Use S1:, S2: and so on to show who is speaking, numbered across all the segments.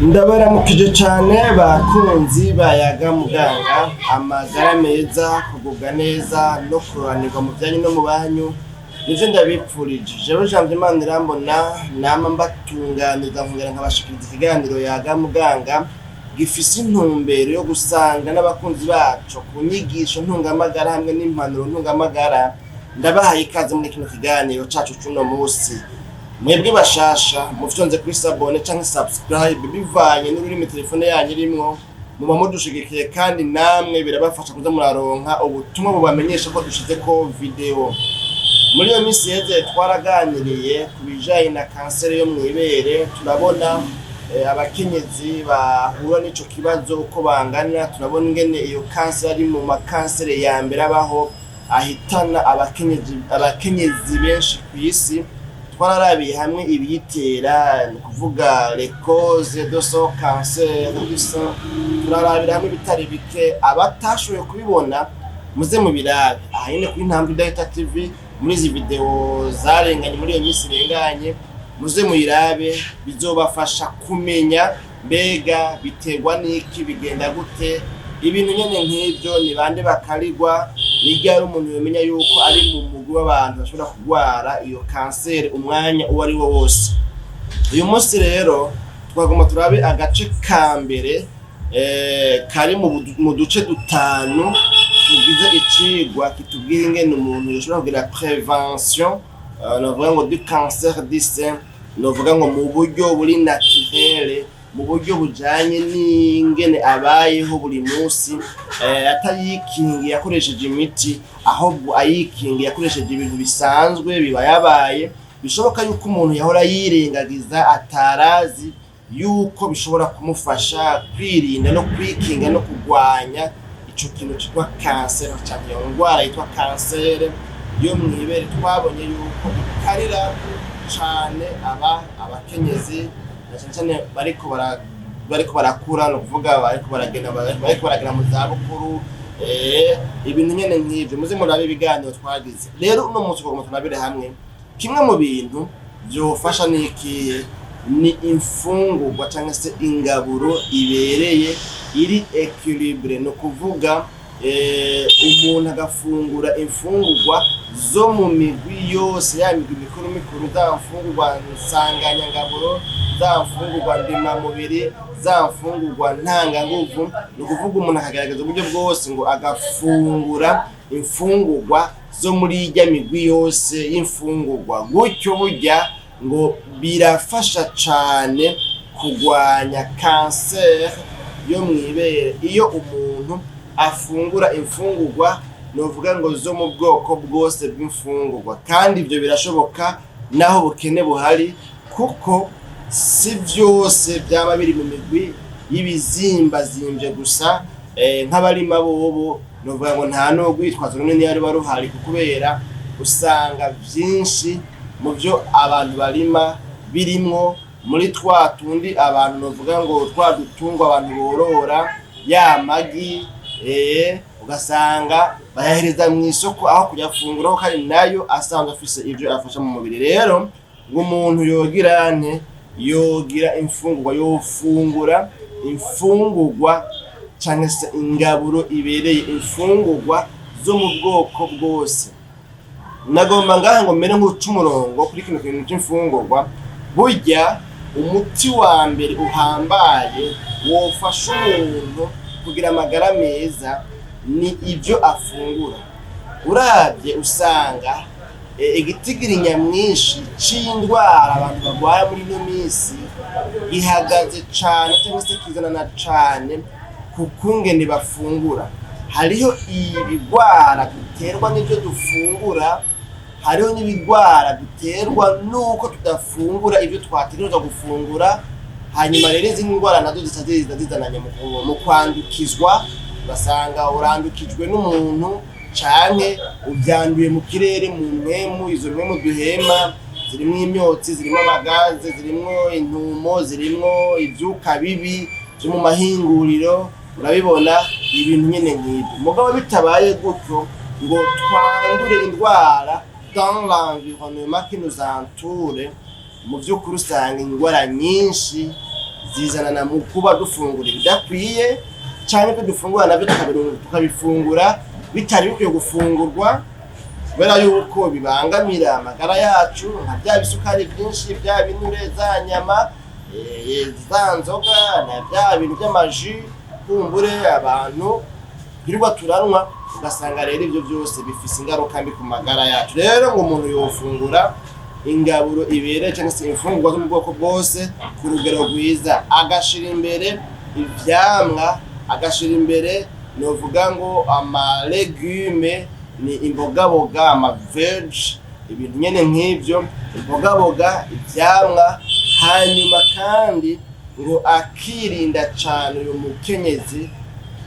S1: Ndabaramukije cane bakunzi bayaga muganga amagara meza kugubwa neza no kuranirwa mu byanyu no mu banyu nivyo ndabipfurije jewe Janvier Manirambona nama mbatunganiza nkongera nkabashikiriza ikiganiro yaga muganga gifise intumbero yo gusanga n'abakunzi bacu ku nyigisho ntungamagara hamwe n'impanuro ntungamagara ndabahaye ikaze muri kino kiganiro cacu cuno musi. Mwebwe bashasha mufyonze kuri sabone canke subscribe bivanye n'ururimi telefone yanyu irimwo muba mudushigikiye kandi namwe birabafasha kuza muraronka ubutumwa bubamenyesha ko dushize ko video. Muri iyo minsi yeze twaraganiriye kubijanye na kanseri yo mwibere, turabona abakenyezi bahura n'ico kibazo uko bangana, turabona ingene iyo kanseri ari mu makanseri ya mbere abaho ahitana abakenyezi benshi kw'isi. Twararabiye hamwe ibiyitera ni kuvuga les causes de ce cancer du sein, turarabira hamwe bitari bike abatashoboye kubibona muze mu birabe ahine kuri Ntambwe Data TV muri izi video zarenganye muri iyo minsi irenganye muze mu irabe bizobafasha kumenya mbega biterwa n'iki bigenda gute ibintu nyene nk'ivyo ni bande bakarigwa nigari umuntu yomenya yuko ari mu mugwi w'abantu bashobora kugwara iyo kanseri umwanya uwo ari wo wose. Uyu munsi rero twagomba turabe agace ka mbere kari mu duce dutanu tugize icigwa kitubwira ingene umuntu yoshobora kugira prevention novuga ngo du cancer du sein, novuga ngo mu buryo buri naturel, mu buryo bujanye n'ingene abayeho buri munsi atayikingiye akoresheje imiti, ahubwo ayikingiye akoresheje ibintu bisanzwe biba yabaye bishoboka yuko umuntu yahora yirengagiza atarazi yuko bishobora kumufasha kwirinda no kwikinga no kugwanya ico kintu cyitwa cancer cyangwa iyo ndwara yitwa cancer yo mwibere. Twabonye yuko ikarira cane abakenyezi cyane bariko barakura no kuvuga bariko baragenda mu zabukuru ibintu nyene nk'ivyo muze murabe ibiganiro twagize. Rero uno munsi twagomba tunabire hamwe kimwe mu bintu byofasha niki ni imfungurwa cyangwa se ingaburo ibereye iri equilibre, no kuvuga umuntu agafungura imfungurwa zo mu migwi yose ya migwi mikuru za mfungurwa nsanganyangaburo, za mfungurwa ndemamubiri, za mfungurwa ntanganguvu. Ni ukuvuga umuntu akagerageza uburyo bwose ngo agafungura imfungurwa zo muri irya migwi yose y'imfungurwa, gutyo burya ngo birafasha cane kugwanya kanseri yo mwibere iyo umuntu afungura imfungurwa novuga ngo zo mu bwoko bwose bw'imfungurwa. Kandi ibyo birashoboka naho bukene buhari, kuko si vyose byaba biri mu migwi y'ibizimbazimbye gusa nk'abarima bobo novuga ngo nta no gwitwaza runini yari baruhari, kubera usanga byinshi mu byo abantu barima birimwo muri twa tundi abantu novuga ngo twa dutungwa abantu borora ya magi ugasanga bayahereza mu isoko aho kuyafunguraho kandi nayo asanzwe afise ivyo afasha mu mubiri. Rero ngo umuntu yogira imfungurwa, yofungura imfungurwa cyangwa se ingaburo ibereye, imfungurwa zo mu bwoko bwose. Nagomba ngaha ngo mere nk'uca umurongo kuri kino kintu c'imfungurwa. Burya umuti wa mbere uhambaye wofasha umuntu kugira amagara meza ni ibyo afungura. Uravye usanga igitigiri nyamwinshi c'indwara abantu bagwara muri ino minsi ihagaze cane cyangwa se kizanana cane ku kungene bafungura. Hariho ibigwara biterwa n'ibyo dufungura, hariho n'ibigwara biterwa nuko tudafungura ibyo twategerezwa gufungura. Hanyuma rero izi ndwara nazo zizananye mu kwandukizwa, basanga urandukijwe n'umuntu canke ubyanduye mu kirere mu mpemu. Izo mpemu duhema zirimo imyotsi, zirimo amagaze, zirimo intumo, zirimo ivyuka bibi byo mu mahinguriro. Urabibona ibintu nyene nk'ibyo. Mugabo bitabaye gutyo ngo twandure indwara dans l'environnement qui nous entoure, mu by'ukuri usanga indwara nyinshi zizanana mu kuba dufungura ibidakwiye cyane ko dufungura nabyo tukabifungura bitari bikwiye gufungurwa kubera yuko bibangamira amagara yacu nka bya bisukari byinshi, bya binure, za nyama, za nzoga na bya bintu by'amaji kumbure abantu birirwa turanwa, ugasanga rero ibyo byose bifise ingaruka mbi ku magara yacu. Rero ngo umuntu yofungura ingaburo ibereye cyangwa se imfungurwa zo mu bwoko bwose ku rugero rwiza, agashira imbere ivyamwa, agashira imbere novuga ngo amaregume, ni imbogaboga, ama-veg, ibintu nyene nk'ivyo, imbogaboga, ivyamwa. Hanyuma kandi ngo akirinda cane uyu mukenyezi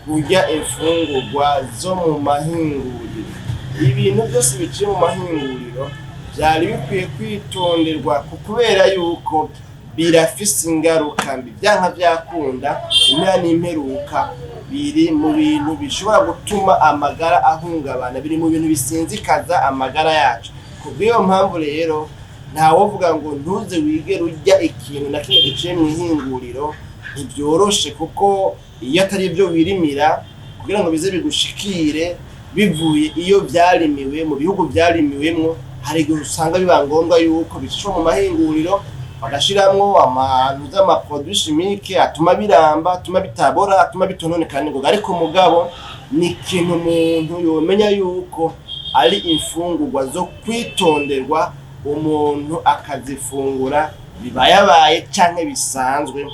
S1: kurya imfungurwa zo mu mahinguriro. Ibintu byose biciye mu mahinguriro byari bikwiye kwitonderwa kubera yuko birafise ingaruka mbi, byanka byakunda impera n'imperuka biri mu bintu bishobora gutuma amagara ahungabana, biri mu bintu bisinzikaza amagara yacu. Kubw'iyo mpamvu rero ntawovuga ngo ntuze wigere urya ikintu na kimwe giciye mu ihinguriro, ntibyoroshe kuko iyo atari ibyo wirimira kugira ngo bize bigushikire bivuye iyo byarimiwe mu bihugu byarimiwemwo, hari igihe usanga biba ngombwa yuko bicishwa mu mahinguriro bagashiramwo amantu z'amaproduits chimiques atuma biramba, atuma bitabora, atuma bitononekana n'ingoga. Ariko mugabo ni ikintu umuntu yomenya yuko ari imfungurwa zo kwitonderwa, umuntu akazifungura bibayabaye canke bisanzwe,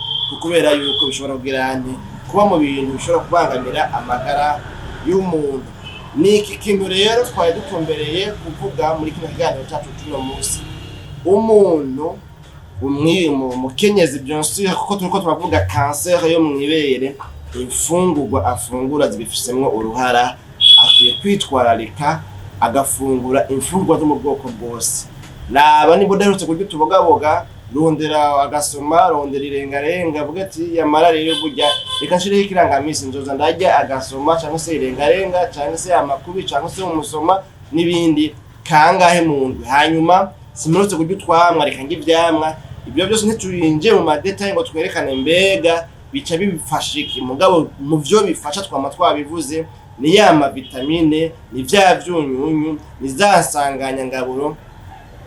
S1: kubera yuko bishobora kuba mu bintu bishobora kubangamira amagara y'umuntu. Ni iki kintu rero twari dutumbereye kuvuga muri kino kiganiro cyacu cy'uno munsi. Umuntu umukenyezi byonsi kuko turiko turavuga cancer yo mwibere, imfungurwa afungura zibifisemwo uruhara, akwiye kwitwararika agafungura imfungurwa zo mu bwoko bwose. Naba niba udaherutse kurya utubogaboga, rondera agasoma, rondera irengarenga, avuga ati yamara rero burya reka nshireho ikirangamisi nzoza ndarya agasoma cyangwa se irengarenga cyangwa se amakubi cyangwa se umusoma n'ibindi kangahe mu ndwi. Hanyuma simurutse kurya utwamwa, reka ngivyamwa. Ibyo byose ntituyinje mu madetail ngo twerekane mbega bica bifasha iki. Mugabo mu byo bifasha twama twabivuze ni ya vitamine, ni vya vyunyunyu, ni za nsanganya ngaburo,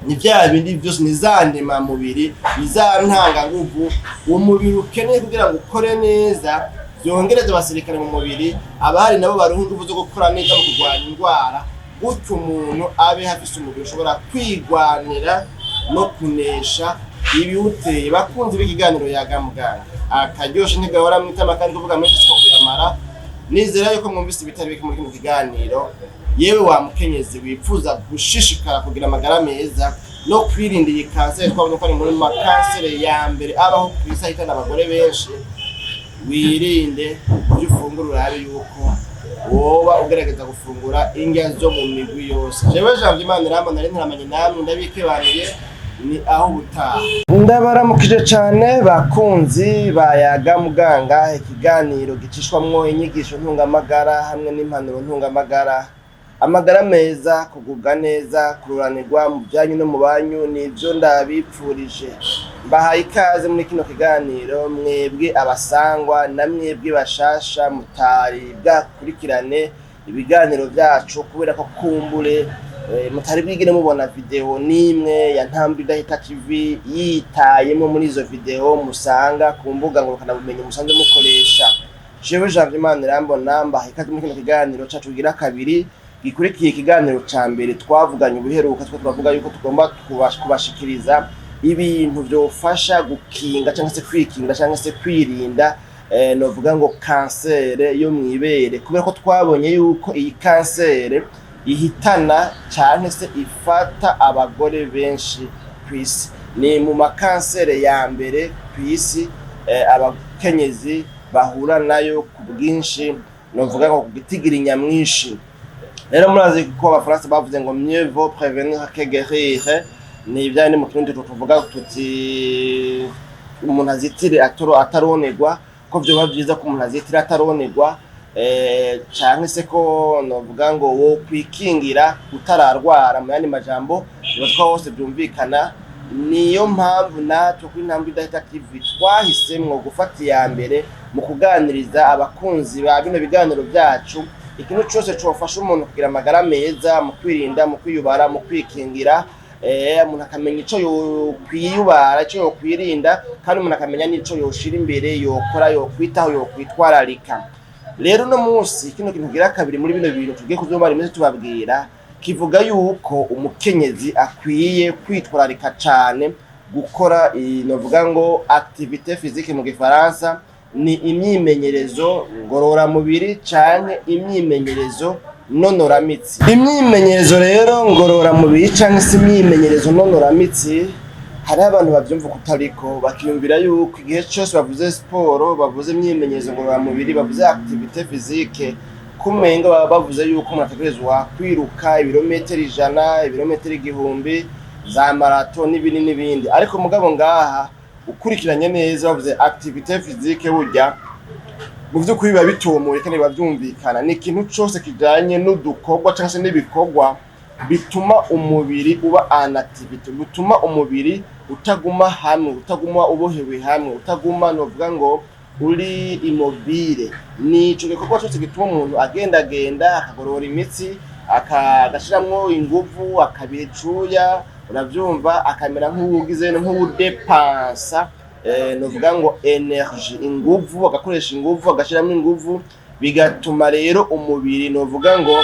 S1: ni vya bindi byose, ni za ndema mubiri, ni za ntanga nguvu umubiri ukeneye kugira ngo ukore neza, byongereza abasirikare mu mubiri, abahari nabo baruha ingufu zo gukora neza mu kurwanya indwara, gutyo umuntu abe hafise umubiri ushobora kwigwanira no kunesha ibiwuteye. Bakunze b'ikiganiro Yaga Muganga, akaryoshe ntigahora mwitama kandi kuvuga menshi siko kuyamara. Nizera yuko mwumvise ibitari bike muri kino kiganiro. Yewe wa mukenyezi wifuza gushishikara kugira amagara meza no kwirinda iyi kanseri, twabonye ko ari muri makanseri ya mbere abaho ku isi ahitana abagore benshi, wirinde ibyo ufungura urabe yuko woba ugerageza gufungura indya zo mu migwi yose. Jewe Jean Imana Ramba nari ntaramanye namwe, ndabikebanuye ni aho ubutaha. Ndabaramukije cyane bakunzi ba Yaga Muganga, ikiganiro gicishwamwo inyigisho ntungamagara hamwe n'impanuro ntungamagara. Amagara meza, kugubwa neza, kururanirwa mu byanyu no mu banyu nivyo ndabipfurije. Mbahaye ikaze muri kino kiganiro, mwebwe abasangwa na mwebwe bashasha mutari bwakurikirane ibiganiro byacu kubera ko kumbure mutari bwigire mubona video nimwe ya Ntambwe Idahita TV yitayemo muri izo video musanga ku mbuga ngurukana bumenyi musanze mukoresha. Jewe Jean Imana Ramba namba ikaze muri kino kiganiro cyacu kigira kabiri gikurikiye ikiganiro ca mbere twavuganye ubuheruka, twavuga yuko tugomba kubashikiriza ibintu byofasha gukinga cyangwa se kwikinga cyangwa se kwirinda novuga ngo kansere yo mwibere, kubera ko twabonye yuko iyi kansere ihitana cyane se ifata abagore benshi kwisi. Ni mu makansere ya mbere kwisi abakenyezi bahura nayo ku bwinshi, novuga ngo kugitigira inyamwinshi. Rero murazi ko abafaransa bavuze ngo mieux vaut prévenir que guérir. Ni ibyane mu kirundi tuvuga tuti umuntu azitire ataronegwa, ko byo byiza ko umuntu azitire ataronegwa, cyane se ko novuga ngo wo kwikingira utararwara. Mu yandi majambo batwa hose byumvikana niyo mpamvu natwe kuri Intambwe Idahita TV twahisemwo gufata iya mbere mu kuganiriza abakunzi ba bino biganiro byacu ikintu cyose cyofasha umuntu kugira amagara meza, mu kwirinda, mu kwiyubara, mu kwikingira, umuntu akamenya ico yokwiyubara, ico yokwirinda, kandi umuntu akamenya n'ico yoshira imbere, yokora, yokwitaho, yokwitwararika. Rero no munsi kino kintu gira kabiri muri bino bintu tugiye kuzomara iminsi tubabwira kivuga yuko umukenyezi akwiye kwitwararika cyane gukora novuga ngo activité physique mu gifaransa, ni imyimenyerezo ngororamubiri canke imyimenyerezo nonoramitsi. Imyimenyerezo rero ngororamubiri canke se imyimenyerezo nonoramitsi, hari abantu bavyumva kutariko bakiyumvira yuko igihe cyose bavuze siporo, bavuze imyimenyerezo ngororamubiri, bavuze activité physique, kumenga baba bavuze yuko umuntu ategerezwa kwiruka ibirometero 100, ibirometero 1000, za marato n'ibindi. Ariko mugabo ngaha ukurikiranye neza bavuze activité physique, burya mu vy'ukuri biba bitomoye kandi biba vyumvikana. Ni ikintu cose kijanye n'udukorwa cyangwa se n'ibikorwa bituma umubiri uba en activité, bituma umubiri utaguma hamwe, utaguma ubohewe hamwe, utaguma novuga ngo uri immobile. Ni ico gikorwa cyose gituma umuntu agenda akagorora imitsi, agashiramwo inguvu, akabicuya, uravyumva, akamera nk'ugize nk'udepansa novuga ngo energy, inguvu, agakoresha inguvu, agashiramo inguvu, bigatuma rero umubiri novuga ngo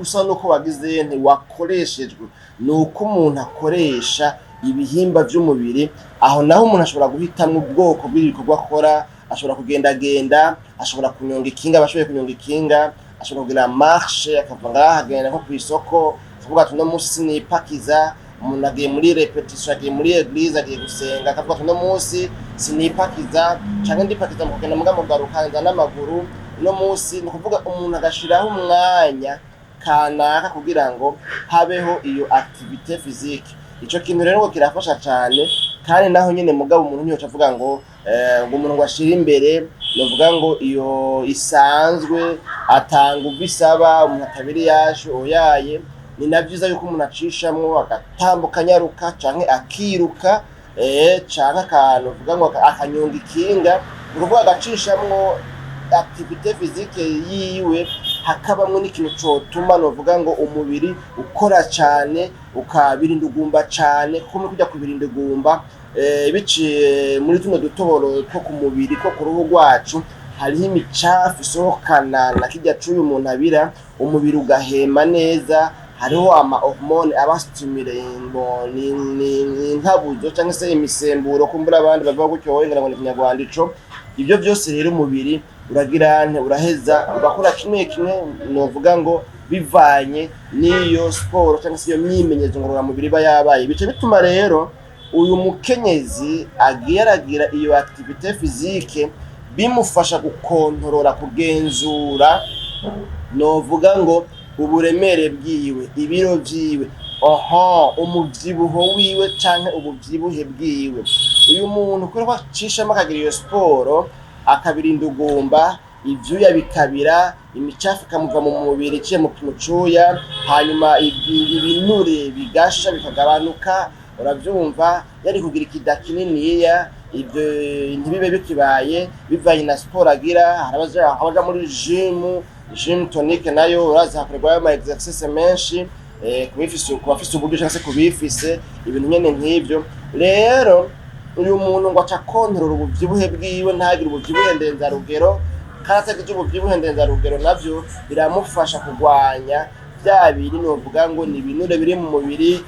S1: usa nuko wagize wakoreshejwe. Nuko umuntu akoresha ibihimba vy'umubiri, aho naho umuntu ashobora guhitamwo ubwoko bw'ibikorwa akora. Ashobora kugendagenda, ashobora kunyonga ikinga, abashoboye kunyonga ikinga, ashobora kugira marche, akava ngaha agenda nko kw'isoko, akavuga ati no munsi sinipakiza. Umuntu agiye muri repetition, agiye muri eglise, agiye gusenga, akavuga ati no munsi sinipakiza canke ndipakiza mu kugenda muga mugaruka nza n'amaguru. No munsi ni kuvuga umuntu agashiraho umwanya kanaka kugira ngo habeho iyo activité physique. Ico kintu rero ngo kirafasha cyane, kandi naho nyene mugabo umuntu nyoca avuga ngo umuntu ngo ashira imbere, novuga ngo iyo isanzwe atanga ubisaba umuntu atabiri yasho oyaye. Ni navyiza yuko umuntu acishamwo agatambuka nyaruka canke akiruka, canke akantu uvuga ngo akanyonga ikinga, uruvuga agacishamwo activité physique yiwe, hakabamwe n'ikintu cotuma novuga ngo umubiri ukora cyane, ukabirinda ugumba cyane. Kuko kujya kubirinda ugumba biciye muri tuno dutoboro two ku mubiri ko ku ruhu rwacu, hariho imicafu isohokana na kijya cuyu umuntu abira, umubiri ugahema neza. Hariho ama hormone aba stimulé ni nkabuzo cyangwa se imisemburo, kumbura abandi bavuga gutyo wowe ngo ni Kinyarwanda ico. Ibyo byose rero umubiri uragirane, uraheza ugakora kimwe novuga ngo bivanye n'iyo sport cyangwa se iyo myimenyerezo ngororamubiri iba yabaye. Bice bituma rero uyu mukenyezi agiye aragira iyo activité physique, bimufasha gukontorora, kugenzura novuga ngo uburemere bwiwe, ibiro vyiwe, umuvyibuho wiwe canke ubuvyibuhe bwiwe. Uyu muntu kuri kwacishamo akagira iyo sport, akabirinda ugumba, ivyuya bikabira, imicafu ikamuva mu mubiri iciye mu mucuya, hanyuma ibinure bigasha bikagabanuka. Uravyumva, yari kugira ikida kininiya, ibyo ntibibe bikibaye bivanye na sport agira. Harabaja muri gym tonique, nayo uraza hakorerwa ama exercice menshi, kubafise uburyo cyangwa se kubifise ibintu nyene nk'ivyo. Rero uyu muntu ngo aca kontorora ubuvyibuhe bwiwe, ntagire ubuvyibuhe ndenzarugero, kandi atagize ubuvyibuhe ndenzarugero navyo biramufasha kugwanya bya biri novuga ngo ni ibinure biri mu mubiri,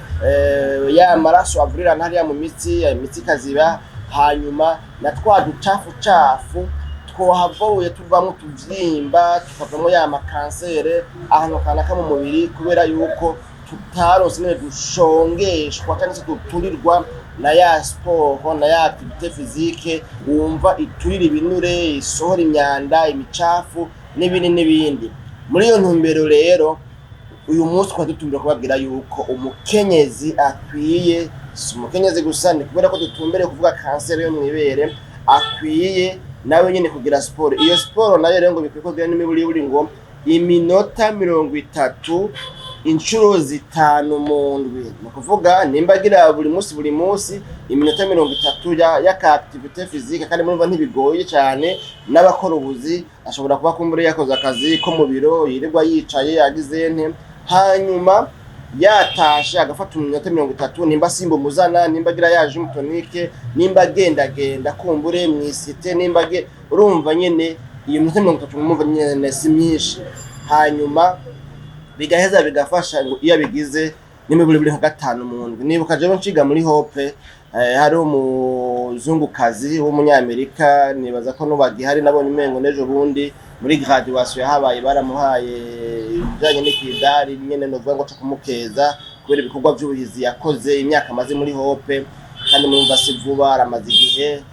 S1: ya maraso avurira ntariya mu mitsi, imitsi kaziba, hanyuma na twa ducafu twohavoye tuvamo tuvyimba, tukavamo ya makansere ahantu kanaka mu mubiri, kubera yuko tutaronse nene dushongeshwa cyangwa se duturirwa na ya sport, na ya activité physique, wumva iturira ibinure, isohora imyanda, imicafu n'ibindi. Muri iyo ntumbero rero uyu munsi kwa dutumbira kubabwira yuko umukenyezi akwiye, si umukenyezi gusa, ni kubera ko dutumbere kuvuga kanseri yo mwibere, akwiye nawe nyene kugira sport. Iyo sport nayo rero ngo bikwiye kugira n'imiburi buri ngo iminota 30 inshuro zitanu mu ndwi. Ni ukuvuga nimba agira buri munsi iminota 30 y'aka activité physique, kandi murumva ntibigoye cyane. N'abakora ubuzi ashobora kuba kumbure yakoze akazi ko mu biro yirirwa yicaye agize nte, hanyuma yatashe agafata iminota 30, nimba simba muzana, nimba agira yaje umutonike, nimba agenda kumbure mwisite, nimba urumva nyene iyo minota 30 mumva nyene si myinshi. Hanyuma bigaheza bigafasha ngo iyo bigize n'imiburi nka 5 mu ndwi. Nibuka jewe nciga muri Hope, hari umuzungukazi w'umunyamerika, nibaza ko n'ubagihari, nabonye umengo nejo bundi muri graduation yahabaye baramuhaye ibijanye n'ikidari nyene novuga ngo cyo kumukeza kubera ibikorwa by'ubuhizi yakoze imyaka amaze muri Hope, kandi murumva si vuba aramaze igihe.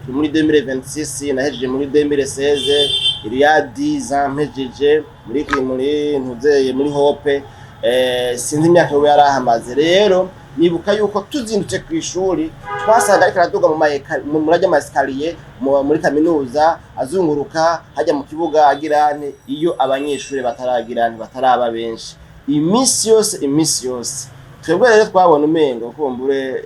S1: Muri 2026 nahejeje muri 2016, iriya 10 ans mpejeje muri ntuzeye muri Hope. Sinzi imyaka yo yarahamaze. Rero nibuka yuko tuzindutse ku ishuri twasanga ariko araduga mu murajya masikaliye muri kaminuza azunguruka hajya mu kibuga agirane iyo abanyeshuri bataragirane bataraba benshi iminsi yose. Twebwe rero twabona umengo kumbure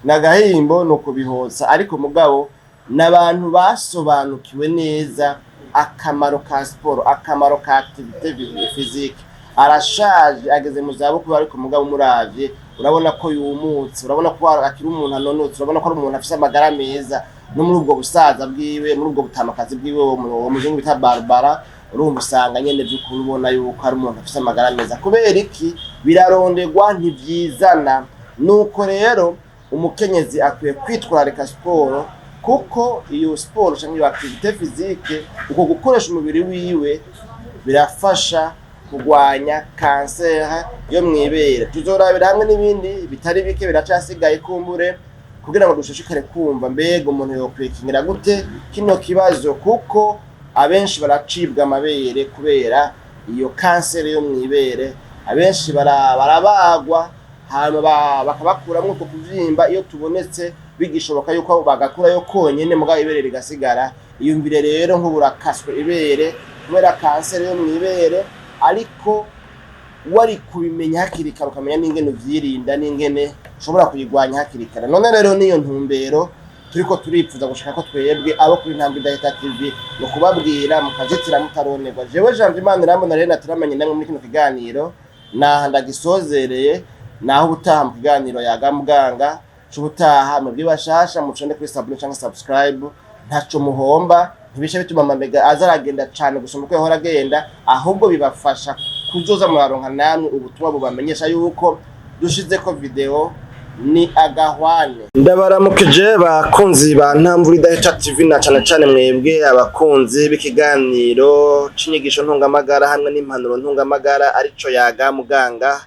S1: nagahimbo no kubihotsa, ariko mugabo n'abantu basobanukiwe neza akamaro ka sport, akamaro ka activité physique. Arashaje ageze mu zabukuru, ariko mugabo muravye urabona ko yumutse, urabona ko akiri umuntu anonotse, urabona ko ari umuntu afise amagara meza. No muri ubwo busaza bwiwe, muri ubwo butamakazi bwiwe, wo muzungu bita Barbara, urumva usanga nyene by'ukuri ubona yuko ari umuntu afise amagara meza. Kubera iki? Birarondegwa ntivyizana. Nuko rero umukenyezi akwiye kwitwararika sport, kuko iyo sport cyangwa iyo activité physique, uko gukoresha umubiri wiwe birafasha kugwanya cancer yo mwibere. Tuzorabira hamwe n'ibindi bitari bike biracasigaye kumbure kugira ngo dushishikare kumva mbega umuntu yokwikingira gute kino kibazo, kuko abenshi baracibwa amabere kubera iyo cancer yo mwibere. Abenshi barabagwa hanyuma bakabakuramwo ku kuvyimba iyo tubonetse, bigishoboka yuko bagakura yo konyene mugabo ibere rigasigara. Iyumvire rero nk'uburakaswe ibere kubera cancer yo mwibere, ariko wari kubimenya hakiri kare ukamenya n'ingene uvyirinda n'ingene ushobora kuyigwanya hakiri kare. None rero niyo ntumbero turiko turipfuza gushaka ko twebwe abo kuri Ntambwe Idahita TV no kubabwira mukazitira mutaronerwa. Jewe Jean Vimanirambona na Rena turamenye namwe muri kino kiganiro, naha ndagisozereye. Naho ubutaha mu kiganiro yaga muganga c'ubutaha mu bwibashasha muconde kuri subscribe, ntaco muhomba, ntibishe bituma amamega azaragenda cyane gusoma uko yahora agenda, ahubwo bibafasha kuzoza muraronka namwe ubutumwa bubamenyesha yuko dushize ko video ni agahwane. Ndabaramukije bakunzi ba Ntambwe Idahita TV, na cyane mwebwe abakunzi b'ikiganiro c'inyigisho ntungamagara hamwe n'impanuro ntungamagara arico yaga muganga.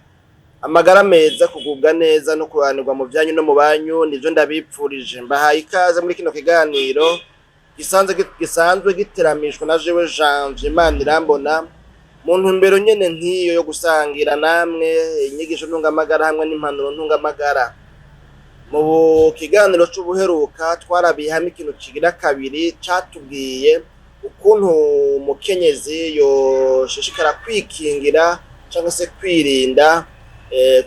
S1: Amagara meza, kugubwa neza no kuranirwa mu byanyu no mu banyu nivyo ndabipfurije. Mbahaye ikaze muri kino kiganiro gisanzwe giteramishwa na jewe Jean Vimanirambona mu ntumbero nyene nk'iyo yo gusangira namwe inyigisho ntungamagara hamwe n'impanuro ntungamagara. Mu kiganiro c'ubuheruka twarabihamye ikintu kigira kabiri catubwiye ukuntu umukenyezi yoshishikara kwikingira cyangwa se kwirinda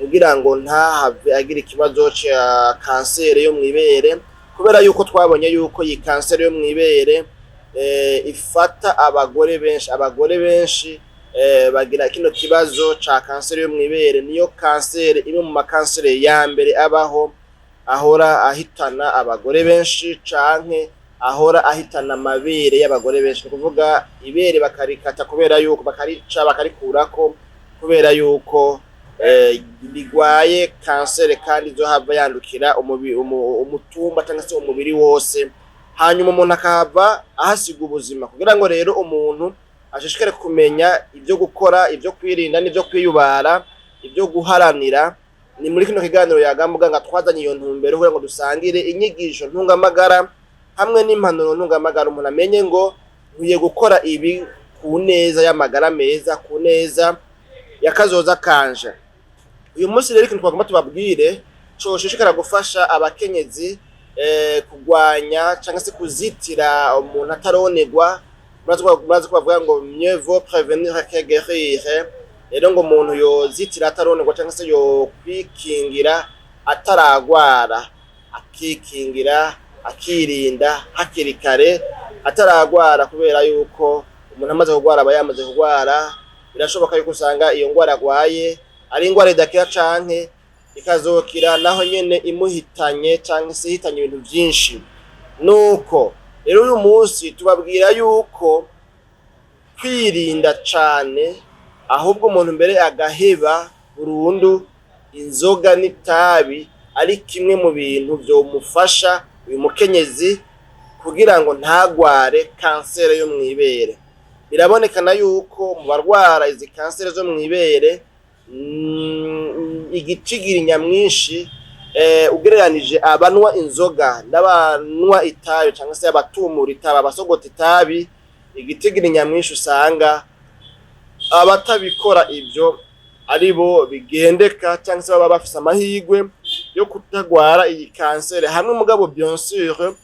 S1: kugira ngo ntahave agira ikibazo ca cancer yo mwibere, kubera yuko twabonye yuko iyi cancer yo mwibere ifata abagore benshi bagira kino kibazo ca cancer yo mwibere. Niyo cancer imwe mu makansere ya mbere abaho, ahora ahitana abagore benshi canke ahora ahitana amabere y'abagore benshi. Kuvuga ibere bakarikata kubera yuko bakarica bakarikurako kubera yuko ligwaye cancer, kandi zo hava yandukira umutumba cyangwa se umubiri wose, hanyuma umuntu akahava ahasiga ubuzima. Kugira ngo rero umuntu ashishikare kumenya ibyo gukora, ibyo kwirinda n'ibyo kwiyubara, ibyo guharanira, ni muri kino kiganiro yaga muganga twazanye iyo ntumbero kugira ngo dusangire inyigisho ntungamagara hamwe n'impanuro ntungamagara. Umuntu amenye ngo nkwiye gukora ibi ku neza y'amagara meza, ku neza yakazoza kanje. Uyu munsi rero ikintu twagomba tubabwire coshishikara gufasha abakenyezi kugwanya cyangwa se kuzitira umuntu ataronegwa. Murazi ko bavuga ngo mieux vaut prévenir que guérir. rero ngo umuntu yozitira ataronerwa cyangwa se yo kwikingira ataragwara, akikingira akirinda hakiri kare ataragwara, kubera yuko umuntu amaze kugwara aba yamaze kugwara. Birashoboka yuko usanga iyo ngwara agwaye ari ingwara idakira canke ikazokira naho nyene imuhitanye canke se ihitanye ibintu vyinshi. Nuko rero uyu munsi tubabwira yuko kwirinda cane, ahubwo umuntu mbere agaheba burundu inzoga n'itabi, ari kimwe mu bintu vyomufasha uyu mukenyezi kugira ngo ntagware kansere yo mwibere. Birabonekana yuko mu barwara izi kansere zo mwibere igicigiri nyamwinshi ugereranije abanwa inzoga n'abanwa itabi cyangwa se abatumura itabi, abasogota itabi, igitigiri nyamwinshi usanga abatabikora ibyo ari bo bigendeka cyangwa se baba bafise amahirwe yo kutagwara iyi kansere. Hamwe mugabo bien sûr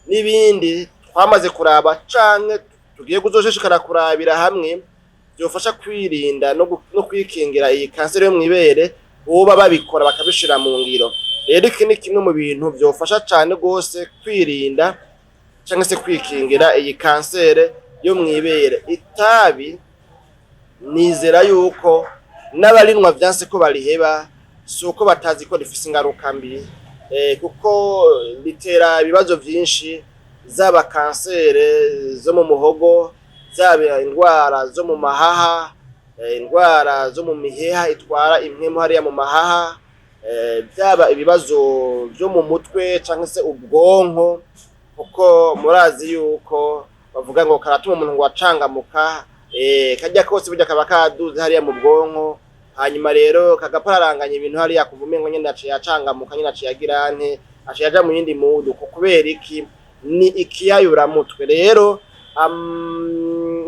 S1: n'ibindi twamaze kuraba canke tugiye kuzoshishikara kurabira hamwe byofasha kwirinda no kwikingira iyi kansere yo mwibere, boba babikora bakabishira mu ngiro. Rero iki ni kimwe mu bintu byofasha cyane gose kwirinda cyangwa se kwikingira iyi kansere yo mwibere. Itabi nizera yuko n'abarinwa vyanse ko bariheba, suko batazi ko rifise ingaruka mbi, kuko litera ibibazo vyinshi, zaba kansere zo mu muhogo, zaba indwara zo mu mahaha, indwara zo mu miheha itwara impwemu hariya mu mahaha, byaba ibibazo byo mu mutwe cyangwa se ubwonko, kuko murazi yuko bavuga ngo karatuma umuntu ngo acangamuka, kajya kose burya kaba kaduze hariya mu bwonko, hanyuma rero kagapararanganya ibintu hariya kuvumengo nyene aciye acangamuka, nyene aciye agirante, aciye aja mu yindi mudu. Kubera iki? Ni ikiyayura mutwe. Rero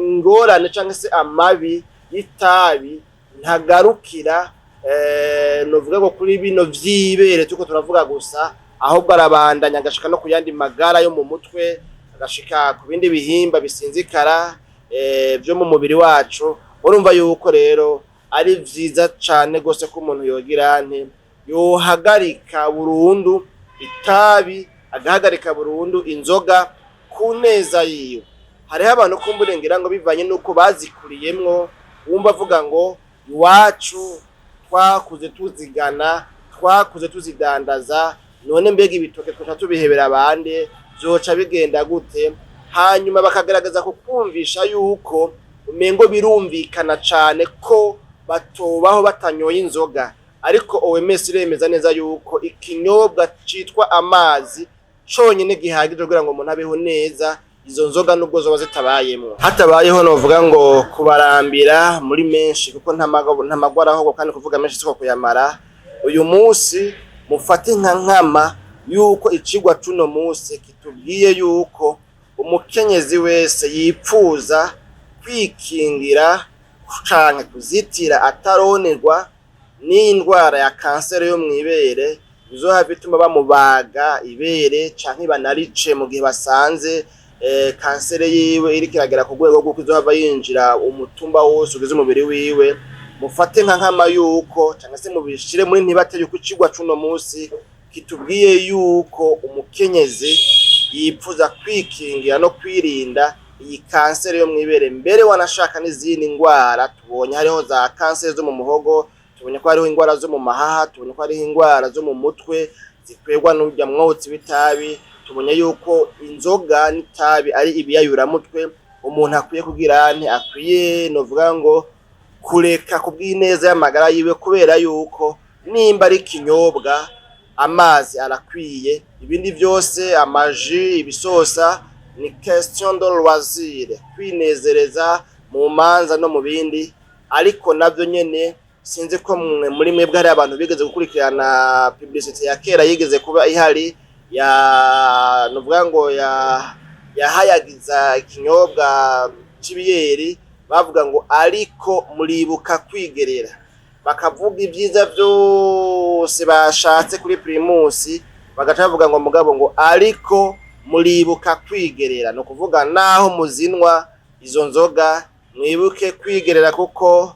S1: ingorane cyangwa se amabi y'itabi ntagarukira novuga ngo kuri bino vyibere tuko turavuga gusa, ahubwo arabandanya agashika no kuyandi magara yo mu mutwe, agashika ku bindi bihimba bisinzikara byo mu mubiri wacu. Urumva yuko rero ari vyiza cane gose ko umuntu yogirante yohagarika burundu itabi, agahagarika burundu inzoga ku neza yiwe. Hariho abantu kumburengera ngo bivanye nuko bazikuriyemwo, wumva avuga ngo iwacu twakuze tuzigana, twakuze tuzidandaza, none mbega ibitoke twaca tubihebera abandi, vyoca bigenda gute? Hanyuma bakagaragaza kukumvisha yuko umengo birumvikana cane ko batobaho batanyoye inzoga, ariko OMS iremeza neza yuko ikinyobwa citwa amazi conyene gihagije kugira ngo umuntu abeho neza, izo nzoga nubwo zoba zitabayemwo. Hatabayeho novuga ngo kubarambira muri menshi, kuko ntamagwaraho kandi kuvuga menshi siko kuyamara. Uyu munsi mufate nka nkama yuko icigwa cuno munsi kitubwiye yuko umukenyezi wese yipfuza kwikingira canke kuzitira ataronerwa n'indwara ya kansere yo mwibere, bizoha bituma bamubaga ibere canke banarice mu gihe basanze kansere yiwe iri kiragera ku rwego rw'uko izohava yinjira umutumba wose ugize umubiri wiwe. Mufate nka nkama yuko cyangwa se mubishire muri ntibate yuko icigwa cuno munsi kitubwiye yuko umukenyezi yipfuza kwikingira no kwirinda iyi kansere yo mwibere. Mbere wanashaka n'izindi ndwara, tubonye hariho za kansere zo mu muhogo, tubonye ko hariho indwara zo mu mahaha, tubonye ko hariho indwara zo mu mutwe zikwegwa n'urya mwotsi w'itabi, tubonye yuko inzoga n'itabi ari ibiyayura mutwe. Umuntu akwiye kugira akwiye novuga ngo kureka kubw'ineza y'amagara yiwe, kubera yuko nimba ari kinyobwa amazi arakwiye, ibindi byose amaji, ibisosa ni question de loisir, kwinezereza mu manza no mu bindi. Ariko navyo nyene sinzi ko muri mwebwe hari abantu bigeze gukurikirana publicity ya kera yigeze kuba ihari ya novuga ngo yahayagiza ikinyobwa c'ibiyeri, bavuga ngo ariko muribuka kwigerera, bakavuga ibyiza byose bashatse kuri Primus, bagaca bavuga ngo mugabo ngo ariko muribuka kwigerera. No kuvuga naho muzinwa izo nzoga mwibuke kwigerera, kuko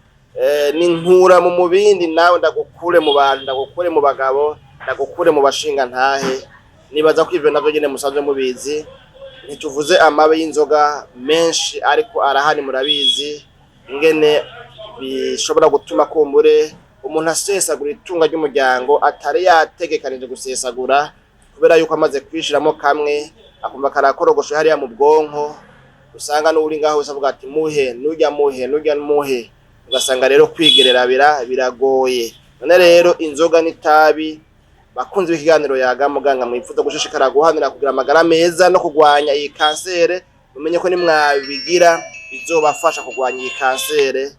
S1: ninkura mu mubindi nawe ndagukure mu bantu, ndagukure mu bagabo, ndagukure mu bashinga ntahe. Nibaza ko ivyo navyo nyene musanzwe mubizi. Ntituvuze amabe y'inzoga menshi ariko arahari, murabizi ingene bishobora gutuma kumbure umuntu asesagura itunga ry'umuryango atari yategekanije gusesagura, kubera yuko amaze kwishiramo kamwe akumva karakorogoshe hariya mu bwonko. Usanga n'uri ngaho wese avuga ati muhe nurya muhe, ugasanga rero kwigerera biragoye. None rero inzoga n'itabi, bakunze b'ikiganiro Yaga Muganga, mwifuza gushishikara guhanira kugira amagara meza no kugwanya iyi kansere, mumenye ko nimwabigira bizobafasha kugwanya iyi kansere.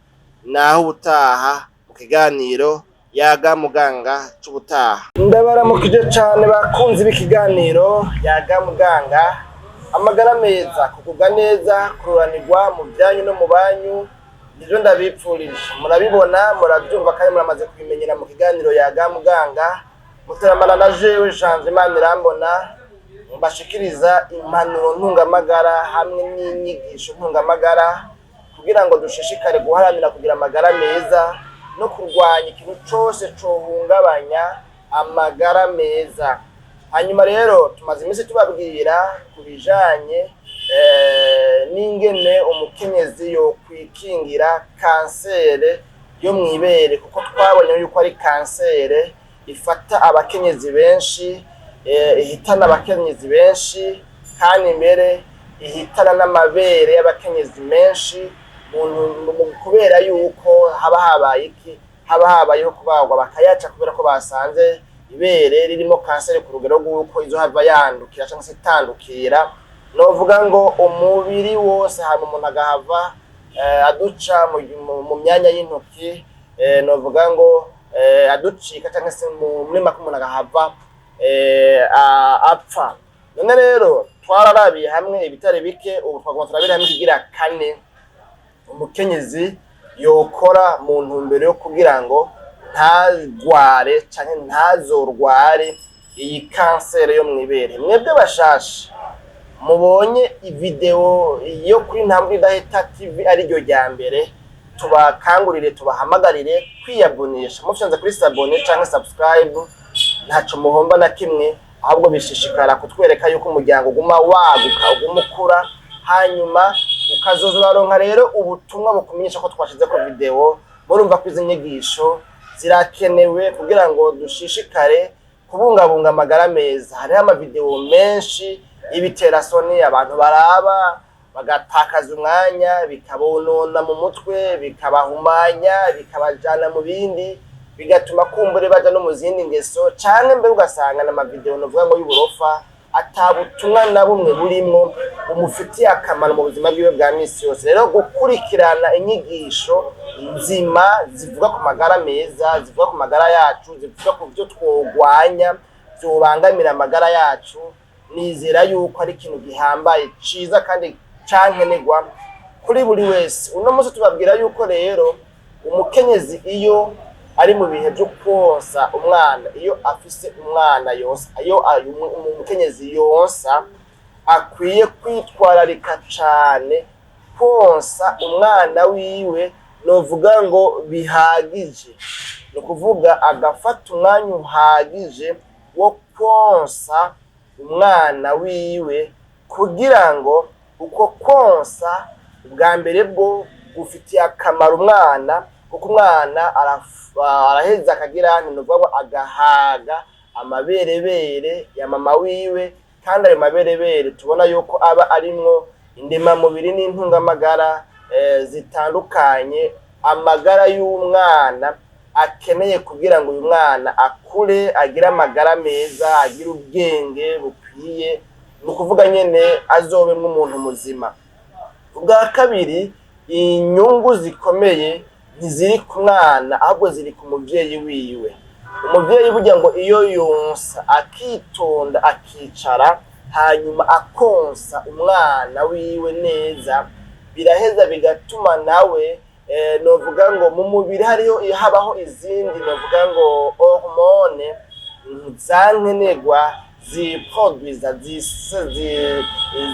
S1: Naho ubutaha mu kiganiro Yaga Muganga c'ubutaha. Ndabaramukije cane bakunze b'ikiganiro Yaga Muganga. Amagara meza, kugubwa neza, kururanirwa mu byanyu no mu banyu, nivyo ndabipfurije. Murabibona, murabyumva kandi muramaze kubimenyera mu kiganiro Yaga Muganga. Mutaramana na jewe Janvier Manirambona, mbashikiriza impanuro ntungamagara hamwe n'inyigisho ntungamagara kugira ngo dushishikare guharanira kugira amagara meza no kurwanya ikintu cose cohungabanya amagara meza. Hanyuma rero tumaze iminsi tubabwira kubijanye n'ingene umukenyezi yo kwikingira kansere yo mwibere, kuko twabonye yuko ari kansere ifata abakenyezi benshi, ihitana abakenyezi benshi, kandi mbere ihitana n'amabere y'abakenyezi menshi, kubera yuko haba habayeho kubagwa bakayaca kubera ko basanze ibere ririmo kanseri ku rugero rw'uko izo hava yandukira cyangwa se itandukira. Novuga ngo umubiri wose hama umuntu agahava aduca mu myanya y'intoki, novuga ngo aducika cyangwa se muri make umuntu agahava apfa. None rero twararabiye hamwe ibitare bike, ubu twagomba turabira hamwe ikigira kane umukenyezi yokora mu ntumbero yo kugira ngo ntagware canke ntazorware iyi kansere yo mwibere. Mwebwe bashasha mubonye ivideo yo kuri Ntambwe Idaheta TV ari ryo rya mbere, tubakangurire tubahamagarire kwiyabonesha. Mufyanze kuri sabone canke subscribe, ntaco muhomba na kimwe, ahubwo bishishikara kutwereka yuko umuryango uguma waguka, uguma ukura, hanyuma ukazoza uraronka rero ubutumwa bukumenyesha ko twashize ko video. Murumva ko izi nyigisho zirakenewe kugira ngo dushishikare kubungabunga amagara meza. Hariho amavideo menshi y'ibiterasoni abantu baraba bagatakaza umwanya, bikabonona mu mutwe, bikabahumanya, bikabajana mu bindi, bigatuma kumbure baja no mu zindi ngeso, canke mbere ugasanga n'amavideo novuga ngo y'uburofa atabutumwa na bumwe burimwo umufitiye akamaro mu buzima bwiwe bwa misi yose. Rero gukurikirana inyigisho nzima zivuga ku magara meza, zivuga ku magara yacu, zivuga ku byo twogwanya byobangamira amagara yacu, nizera yuko ari ikintu gihambaye ciza kandi cankenerwa kuri buri wese. Uno munsi tubabwira yuko rero umukenyezi iyo ari mu bihe byo konsa umwana, iyo afise umwana yonsa, iyo umukenyezi yonsa, akwiye kwitwararika cane konsa umwana wiwe. Novuga ngo bihagije, no kuvuga agafata umwanya uhagije wo konsa umwana wiwe, kugira ngo uko konsa ubwa mbere bwo gufitiye akamaro umwana, kuko umwana araheza akagira ntuvuga agahaga amaberebere ya mama wiwe, kandi ayo maberebere tubona yuko aba arimwo indemamubiri n'intungamagara zitandukanye amagara y'umwana akeneye kugira ngo uyu mwana akure agire amagara meza, agire ubwenge bukwiye, ni ukuvuga nyene azobe nk'umuntu muzima. Ubwa kabiri, inyungu zikomeye ntiziri ku mwana ahubwo ziri ku muvyeyi wiwe. Umuvyeyi burya ngo iyo yonsa akitonda akicara hanyuma akonsa umwana wiwe neza, biraheza bigatuma nawe novuga ngo mu mubiri hariho habaho izindi novuga ngo hormone zankenerwa ziproduiza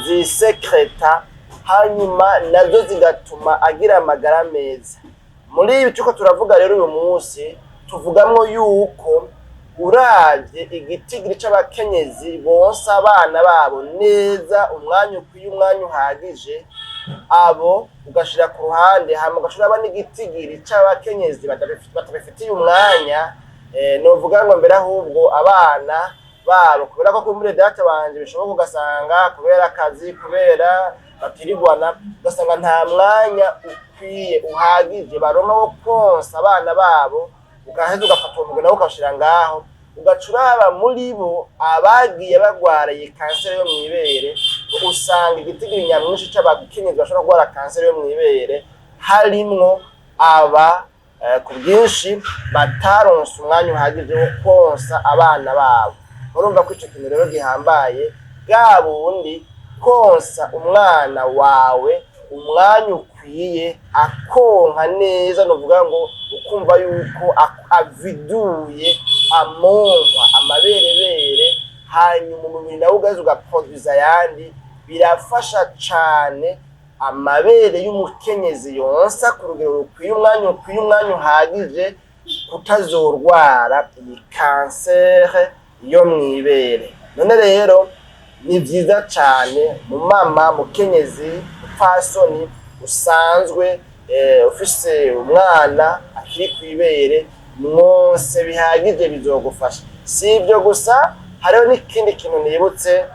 S1: zisekreta, hanyuma nazo zigatuma agira amagara meza. muri ibi turiko turavuga rero uyu munsi tuvugamwo yuko uravye igitigiri c'abakenyezi bonsa abana babo neza umwanya ukwiye umwanya uhagije abo ugashira ku ruhande hama ugashira aba n'igitigiri c'abakenyezi batabifitiye umwanya novuga ngo mbere ahubwo abana babo kubera ko kuri data wanje bishoboka ugasanga kubera akazi kubera batirigwana ugasanga nta mwanya ukwiye uhagije baronka wo konsa abana babo ugaheza ugafata uwo mugwi nawe ukawushira ngaho ugacuraba muri bo abagiye bagwaraye kanseri yo mw'ibere usanga igitigiri nyamwinshi c'abakenyezi bashobora kugwara kanseri yo mw'ibere harimwo aba ku bwinshi bataronse umwanya uhagije wo konsa abana babo. Urumva ko ico kintu rero gihambaye bwa bundi konsa umwana wawe umwanya ukwiye akonka neza novuga ngo ukumva yuko aviduye amonka amaberebere hanyuma umubiri nawe ugaze ugaproduza ayandi birafasha cane amabere y'umukenyezi yonsa ku rugero rukwiye umwanya uhagije kutazorwara iyi kanseri yo mw'ibere. None rero ni vyiza cane mu mama mukenyezi upfasoni usanzwe ufise umwana akiri kw'ibere mwose bihagije bizogufasha. Si ivyo gusa hariho n'ikindi kintu nibutse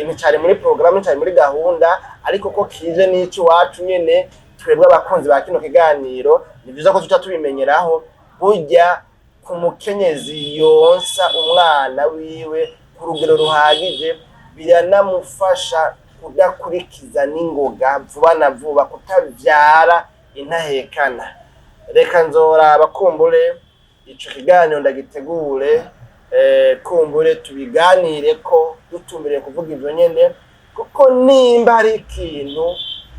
S1: nticari muri programme nicari muri gahunda ariko ko kije n'ici wacu nyene twebwe abakunzi ba kino kiganiro ni vyiza ko tuca tubimenyeraho burya ku mukenyezi yonsa umwana wiwe ku rugero ruhagije biranamufasha kudakurikiza n'ingoga vuba na vuba kutavyara intahekana. Reka nzoraba kumbure ico kiganiro ndagitegure kumbure tubiganire ko dutumbiriye kuvuga ivyo nyene kuko nimba hari ikintu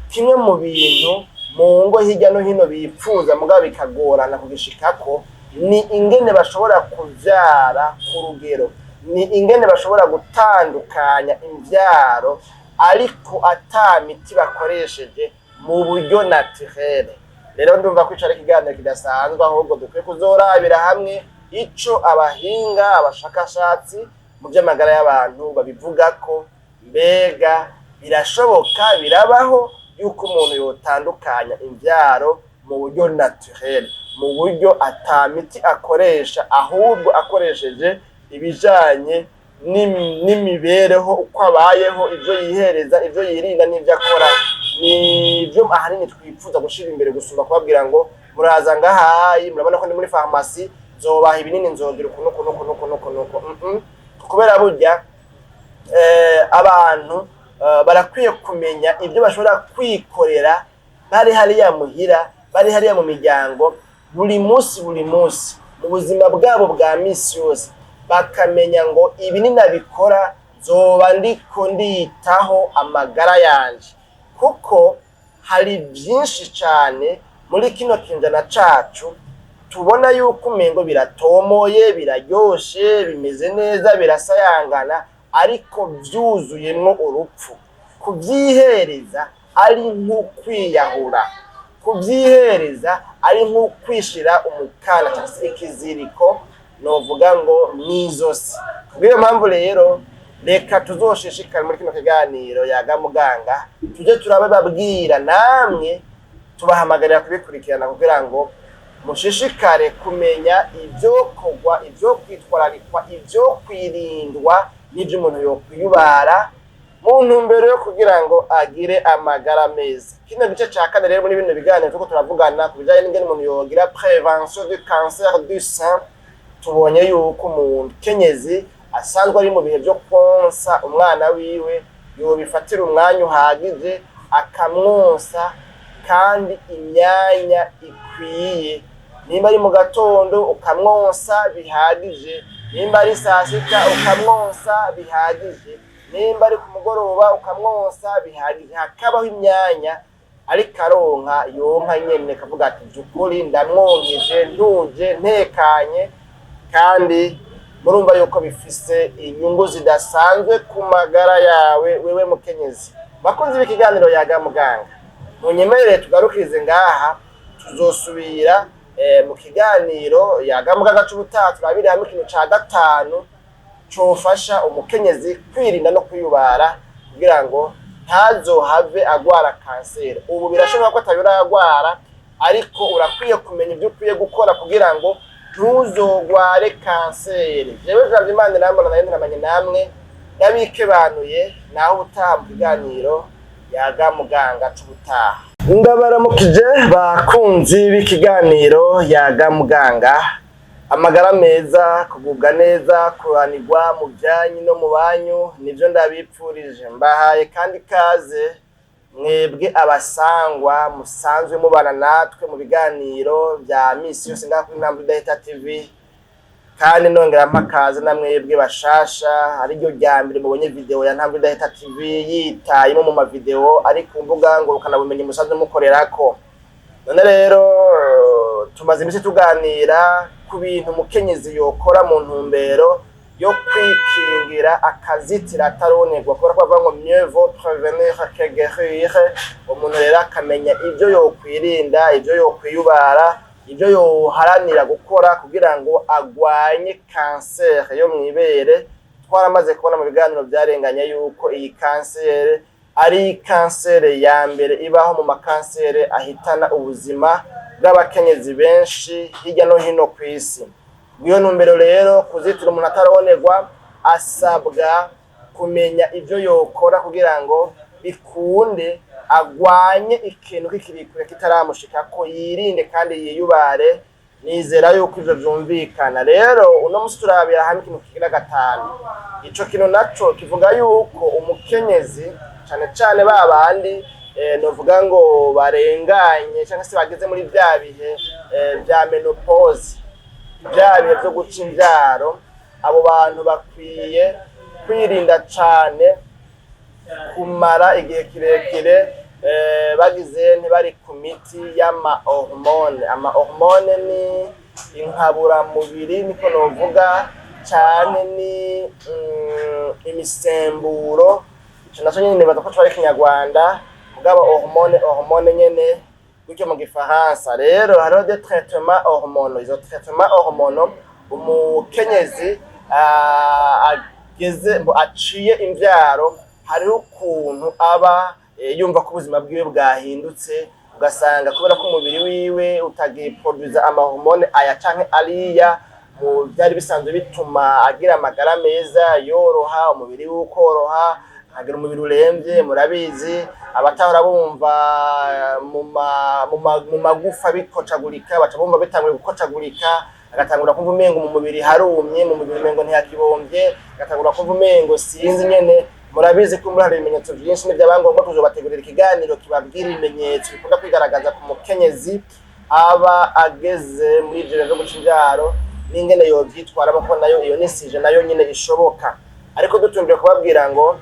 S1: kimwe mu bintu mu ngo hirya no hino bipfuza mugabo bikagorana kugishikako ni ingene bashobora kuvyara ku rugero, ni ingene bashobora gutandukanya imvyaro ariko ata miti bakoresheje mu buryo naturel. Rero ndumva ko ico ari ikiganiro kidasanzwe ahubwo dukwiye kuzorabira hamwe ico abahinga abashakashatsi mu vy'amagara y'abantu babivuga ko mbega birashoboka birabaho yuko umuntu yotandukanya imvyaro mu buryo naturel, mu buryo ata miti akoresha ahubwo akoresheje ibijanye n'imibereho uko abayeho ivyo yihereza ivyo yirinda n'ivyo akora. Nivyo ahanini twipfuza gushira imbere gusumba kubabwira ngo muraza ngahayi murabona ko ndi muri farumasi zobaha ibinini nzogira kunuko kubera burya abantu barakwiye kumenya ibyo bashobora kwikorera bari hariya muhira bari hariya mu miryango buri munsi mu buzima bwabo bwa misi yose bakamenya ngo ibi ninabikora zoba ndiko nditaho amagara yanje kuko hari byinshi cyane muri kino kinjana cacu tubona yuko umengo biratomoye biraryoshe bimeze neza birasayangana ariko vyuzuyemwo urupfu. Kuvyihereza ari nk'ukwiyahura, kuvyihereza ari nk'ukwishira umukana cyangwa ikiziriko novuga ngo mwizosi. Kubwiyo mpamvu rero reka tuzoshishikara muri kino kiganiro yaga muganga tuje turababwira namwe tubahamagarira kubikurikirana kugira ngo mushishikare kumenya ivyo kogwa ivyo kwitwararikwa ivyo kwirindwa n'ivyo umuntu yokwiyubara mu ntumbero yo kugira ngo agire amagara meza. Kino gice ca kane rero muri bino biganiro tuko turavugana ku bijanye n'ingene umuntu yogira prévention du cancer du sein. Tubonye yuko umuntu kenyezi asanzwe ari mu bihe byo konsa umwana wiwe yobifatira umwanya uhagije akamwonsa kandi imyanya ikwiye. Nimba ari mu gatondo ukamwonsa bihagije, nimba ari saa sita ukamwonsa bihagije, nimba ari ku mugoroba ukamwonsa bihagije, hakabaho imyanya ariko aronka yonka nyene kavuga ati byukuri ndamwonkeje ntuje ntekanye kandi murumva yuko bifise inyungu zidasanzwe ku magara yawe wewe mukenyezi. Bakunzi b'ikiganiro yaga muganga munyemerere tugarukirize ngaha tuzosubira mu kiganiro yagamugaga c'ubutaha turabire hamwe ikintu ca gatanu cofasha umukenyezi kwirinda no kwiyubara kugira ngo ntazohave agwara kanseri. Ubu birashoboka ko atabira agwara, ariko urakwiye kumenya ibyo ukwiye gukora kugira ngo ntuzogware kanseri. Jewe Janvier Manirambona nayo namenye namwe yabikebanuye, naho ubutaha mu kiganiro yaga muganga c'ubutaha. Ndabaramukije bakunzi b'ikiganiro yaga muganga, amagara meza, kugubwa neza, kuranirwa mu byanyu no mu banyu nivyo ndabipfurije. Mbahaye kandi kaze mwebwe abasangwa musanzwe mubana natwe mu biganiro vya misi yose ngaha kuri Ntambwe Idahita TV, kandi nongera mpakaze na mwebwe bashasha ariryo rya mbere mubonye video ya Ntambwe Idahita TV yitayemo mu mavideo ari ku mbuga ngurukana bumenyi musanzwe mukorerako. None rero tumaze imisi tuganira ku bintu umukenyezi yokora mu ntumbero yo kwikingira akazitira ataronerwa, kubera ko bavuga ngo mieux vaut prévenir que guérir. Umuntu rero akamenya ibyo yokwirinda, ibyo yokwiyubara, ibyo yoharanira gukora kugira ngo agwanye kanseri yo mwibere. Twaramaze kubona mu biganiro byarenganye yuko iyi kanseri ari kanseri ya mbere ibaho mu makanseri ahitana ubuzima bw'abakenyezi benshi hirya no hino ku isi. Iyo ntumbero rero kuzitira umuntu ataronerwa asabwa kumenya ibyo yokora kugira ngo bikunde agwanye ikintu kikirikure kitaramushika, ko yirinde kandi yiyubare. Nizera yuko ivyo vyumvikana. Rero uno musi turabira hamwe ikintu kigira gatanu. Ico kintu naco kivuga yuko umukenyezi cane cane babandi novuga ngo barenganye cyangwa se bageze muri bya bihe bya menopause, bya bihe byo guca imvyaro, abo bantu bakwiye kwirinda cane kumara igihe kirekire bagize ntibari ku miti y'ama hormone. Ama hormone ni inkabura mubiri niko novuga, cyane ni imisemburo. Ico naco nyene nibaza ko twari Kinyarwanda mugabo hormone nyene gutyo mu Gifaransa. Rero hariho des traitements hormonaux. Izo traitements hormonaux umukenyezi ageze aciye imvyaro, hariho ukuntu aba yumva ko ubuzima bwiwe bwahindutse, ugasanga kubera ko umubiri wiwe utagiproduza amahormone aya canke ariya mu byari bisanzwe bituma agira amagara meza, yoroha, umubiri wiwe ukoroha, agira umubiri uremvye. Murabizi abatahora bumva mu magufa bikocagurika, baca bumva bitanguye gukocagurika, agatangura kumva umengo mu mubiri harumye, mu mubiri umengo ntiyakibombye, agatangura kumva umengo sinzi nyene. Murabizi ko muri hari ibimenyetso byinshi n'ibyabangombwa tuzobategurira ikiganiro kibabwira ibimenyetso bikunda kwigaragaza ku mukenyezi aba ageze muri ivyo byo guca imvyaro n'ingene yovyitwaramo, ko nayo iyo nisije nayo nyine ishoboka. Ariko dutumbiye kubabwira ngo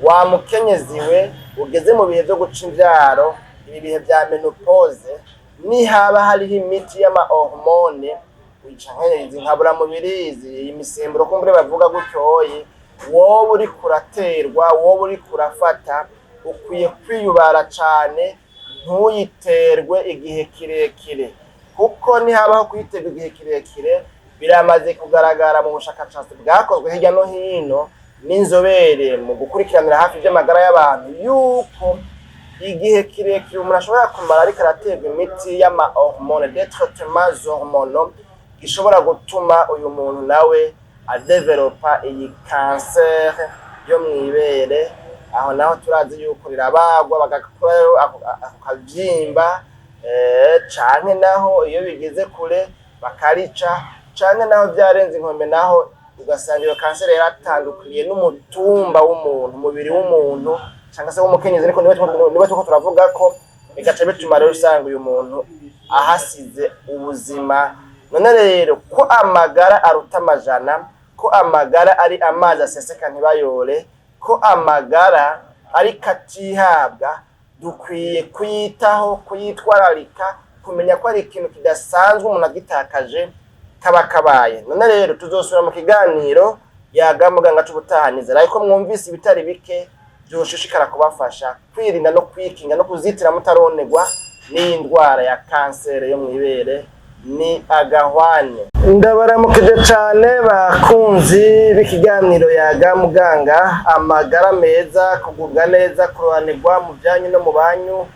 S1: wa mukenyezi we ugeze mu bihe byo guca imvyaro, ibi bihe bya menopause, nihaba hariho imiti y'ama hormone wica nk'izi nkabura mubiri, izi imisemburo kumbure bavuga gutyoye, wowe uri kuraterwa, wowe uri kurafata, ukwiye kwiyubara cane, ntuyiterwe igihe kirekire. Kuko nihabaho kwiterwa igihe kirekire, biramaze kugaragara mu bushakashatsi bwakozwe hirya no hino n'inzobere mu gukurikiranira hafi iby'amagara y'abantu, yuko igihe kirekire umuntu ashobora kumara ariko araterwa imiti y'ama hormone, des traitements hormonaux, gishobora gutuma uyu muntu nawe adevelopa iyi kanseri yo mwibere. Aho naho turazi yuko rirabagwa bagakurayo akavyimba, canke naho iyo bigeze kure bakarica, canke naho byarenze inkombe, naho ugasanga iyo kanseri yaratandukiriye n'umutumba w'umuntu, umubiri w'umuntu cyangwa se w'umukenyezi. Ariko niba tuko turavuga ko bigaca bituma rero usanga uyu muntu ahasize ubuzima. None rero ko amagara aruta amajana, ko amagara ari amazi aseseka ntibayore, ko amagara ari katihabwa, dukwiye kuyitaho, kuyitwararika, kumenya ko ari ikintu kidasanzwe umuntu agitakaje kaba kabaye. None rero tuzosubira mu kiganiro yaga muganga c'ubutahaniza, ariko mwumvise ibitari bike byoshishikara kubafasha kwirinda no kwikinga no kuzitira mutaronerwa n'indwara ya kanseri yo mw'ibere ni agahwane. Ndabaramukije cane bakunzi b'ikiganiro Yaga Muganga, amagara meza, kugubwa neza, kuroranirwa mu byanyu no mu banyu,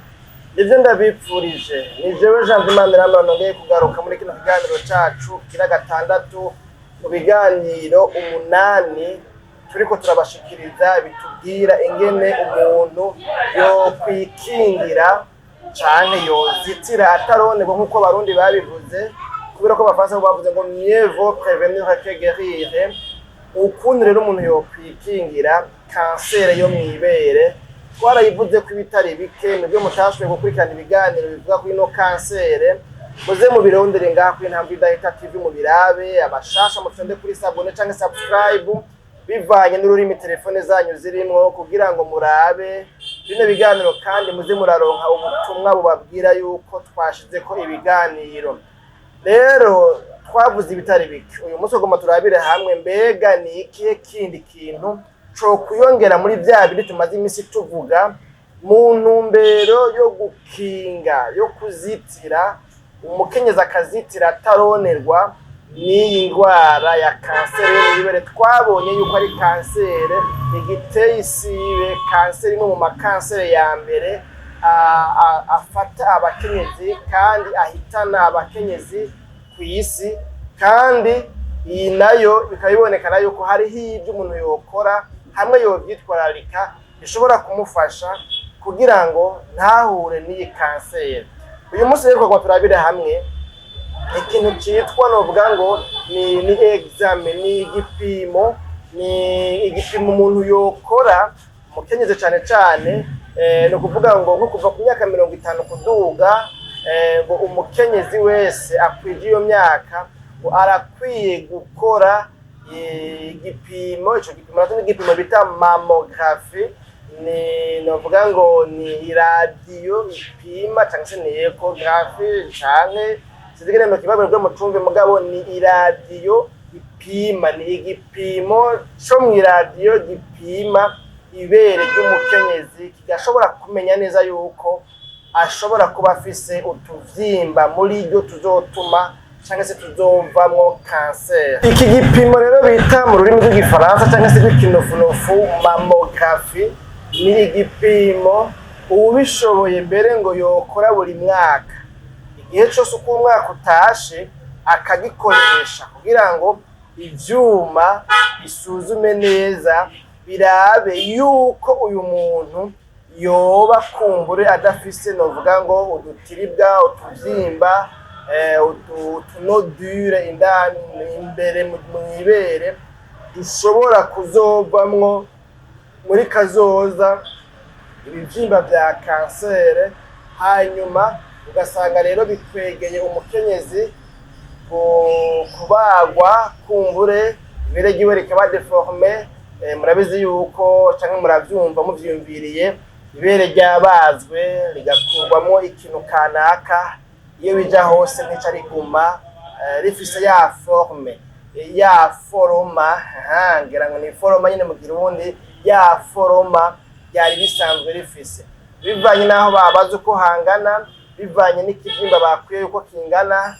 S1: ivyo ndabipfurije. Ni jewe Jean Imana nongeye kugaruka muri kino kiganiro cacu kira gatandatu mu biganiro 8 turiko turabashikiriza bitubwira ingene umuntu yo kwikingira canke yozitira ataronerwa nk'uko abarundi babivuze, kubera ko bafaransa bavuze ngo mieux vaut prévenir que guérir. Ukuntu rero umuntu yo kwikingira kanseri yo mw'ibere, twarayivuze ko ibitari bike nibyo mutashoboye gukurikirana ibiganiro bivuga ko ino kanseri, muze mubirondere ngaha kuri Intambwe Idahita TV mubirabe, abashasha mutonde kuri sabone canke subscribe bivanye n'ururimi telefone zanyu zirimwo, kugira ngo murabe bino biganiro kandi muze muraronka ubutumwa bubabwira yuko twashizeko ibiganiro. Rero twavuze ibitari bike, uyu munsi ugomba turabire hamwe mbega ni ikihe kindi kintu co kuyongera muri vya bindi tumaze imisi tuvuga mu ntumbero yo gukinga, yo kuzitira umukenyezi akazitira ataronerwa n'iyi ndwara ya kanseri yo mw'ibere. Twabonye yuko ari kanseri igiteye isibe, kanseri imwe mu makanseri ya mbere afata abakenyezi kandi ahitana abakenyezi ku isi, kandi iyi nayo bikaba bibonekana yuko hariho ibyo umuntu yokora hamwe yovyitwararika bishobora kumufasha kugira ngo ntahure n'iyi kanseri. Uyu munsi rero twagomba turabire hamwe ikintu citwa novuga ngo ni examen, ni igipimo umuntu yokora umukenyezi cane cane, no kuvuga ngo nko kuva ku myaka 50 kuduga, ngo umukenyezi wese akwije iyo myaka ngo arakwiye gukora igipimo. Ico gipimo naco ni igipimo bita mammography, ni novuga ngo ni iradiyo ipima canke se ni ecography canke sizigene no kibabwe bwo mucumbe, mugabo ni iradiyo ipima, ni igipimo co mw'iradiyo gipima ibere ry'umukenyezi, kigashobora kumenya neza yuko ashobora kuba afise utuvyimba muri ryo tuzotuma canke se tuzovamwo kanseri. Iki gipimo rero bita mu rurimi rw'igifaransa canke se rw'ikinofunofu mammography, ni igipimo ubishoboye mbere ngo yokora buri mwaka, igihe cose uko umwaka utashe akagikoresha kugira ngo ivyuma bisuzume neza birabe yuko uyu muntu yoba kumbure adafise novuga ngo udutiribwa, utuvyimba, utunodure indani imbere mw'ibere dushobora kuzovamwo muri kazoza ibivyimba vya kanseri. Hanyuma ugasanga rero bikwegeye umukenyezi kubagwa, kumbure ibere ryiwe rikaba deforme. Murabizi yuko canke muravyumva muvyumviriye ibere ryabazwe rigakurwamo ikintu kanaka, iyo bija hose ntica riguma rifise ya forme, ya foroma, ngira ngo ni foroma nyene mu Kirundi, ya foroma ryari bisanzwe rifise, bivanye naho babaze uko hangana, bivanye n'ikivyimba bakwiye yuko kingana.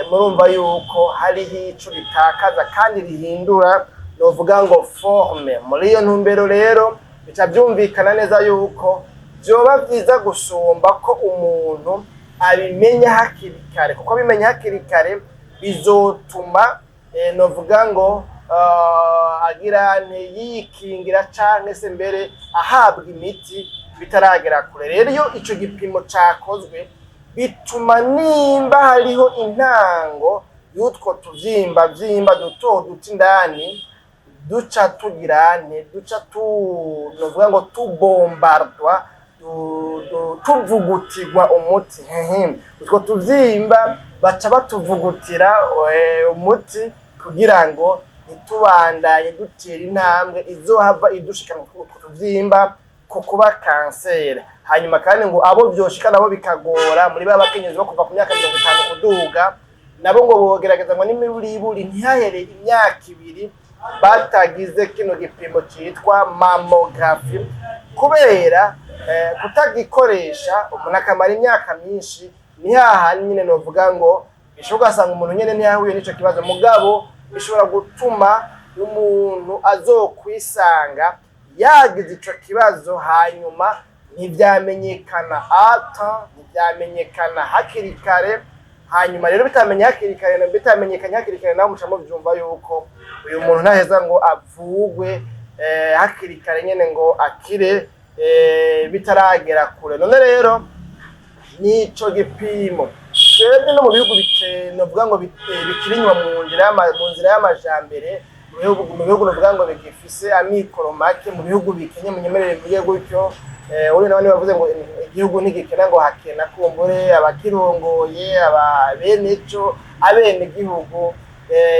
S1: Murumva yuko hariho ico ritakaza kandi rihindura novuga ngo forme. Muri iyo ntumbero rero bica vyumvikana neza yuko vyoba vyiza gusumba ko umuntu abimenya hakiri kare, kuko abimenya hakiri kare bizotuma novuga ngo agira yikingira canke se mbere ahabwa imiti bitaragera kure. Rero iyo ico gipimo cakozwe bituma nimba hariho intango y'utwo tuvyimba duto duto indani, duca tugirane, duca novuga ngo tubombardwa, tuvugutirwa umuti. Utwo tuvyimba baca batuvugutira umuti kugira ngo ntitubandanye dutera intambwe izohava idushikana utwo tuvyimba ko kuba kanseri. Hanyuma kandi ngo abo vyoshika nabo bikagora muri ba bakenyezi bo kuva ku myaka 50 kuduga, nabo ngo bogerageza ngo n'imiburiburi ntihahere imyaka 2 batagize kino gipimo citwa mammography, kubera kutagikoresha umuntu akamara imyaka myinshi ni hahandi nyine novuga ngo bishobora ugasanga umuntu nyine ntiyahuye n'ico kibazo mugabo bishobora gutuma umuntu azokwisanga yagize ico kibazo hanyuma ntivyamenyekana ntivyamenyekana hakiri kare hanyuma rero bitamenyekanye hakiri kare nawe muca muvyumva yuko uyu muntu ntaheza ngo avugwe hakiri kare nyene ngo akire bitaragera kure. None rero nico gipimo twebwe no mu bihugu novuga ngo bikiri inyuma mu nzira y'amajambere mu bihugu novuga ngo bigifise amikoro make mu bihugu bikenye mu nyemerere mvuge gutyo uri nabandi bavuze ngo igihugu ntigikena ngo hakena kumbure abakirongoye abeneco abenegihugu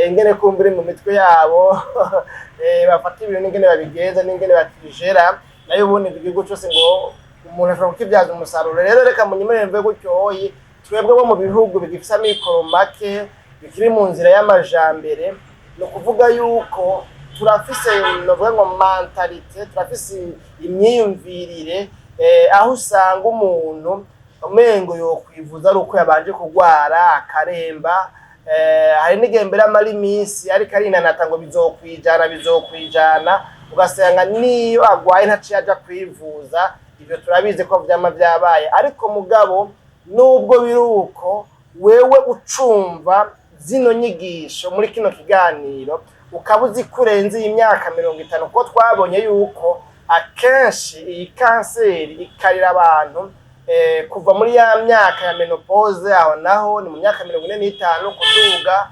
S1: ingene kumbure mu mitwe yabo bafata ibintu n'ingene babigenza n'ingene batijera nayo ubundi igihugu cyose ngo umuntu ashobora kukibyaza umusaruro. Rero reka mu nyemerere mvuge gutyo twebwe bo mu bihugu bigifise amikoro make bikiri mu nzira y'amajambere no kuvuga yuko turafise novuga ngo mentalite turafise imyiyumvirire aho usanga umuntu umengo yokwivuza ari uko yabanje kugwara akaremba hari n'igembera amara iminsi ariko arinanata ngo bizokwijana ugasanga niyo agwaye ntaciye aja kwivuza. Ibyo turabizi ko vyama vyabaye ariko mugabo nubwo biruko wewe ucumva zino nyigisho muri kino kiganiro ukaba uzi kurenza imyaka 50 ko twabonye yuko akenshi iyi kanseri ikarira abantu kuva muri ya myaka ya menopause aho naho ni mu myaka 45 kuduga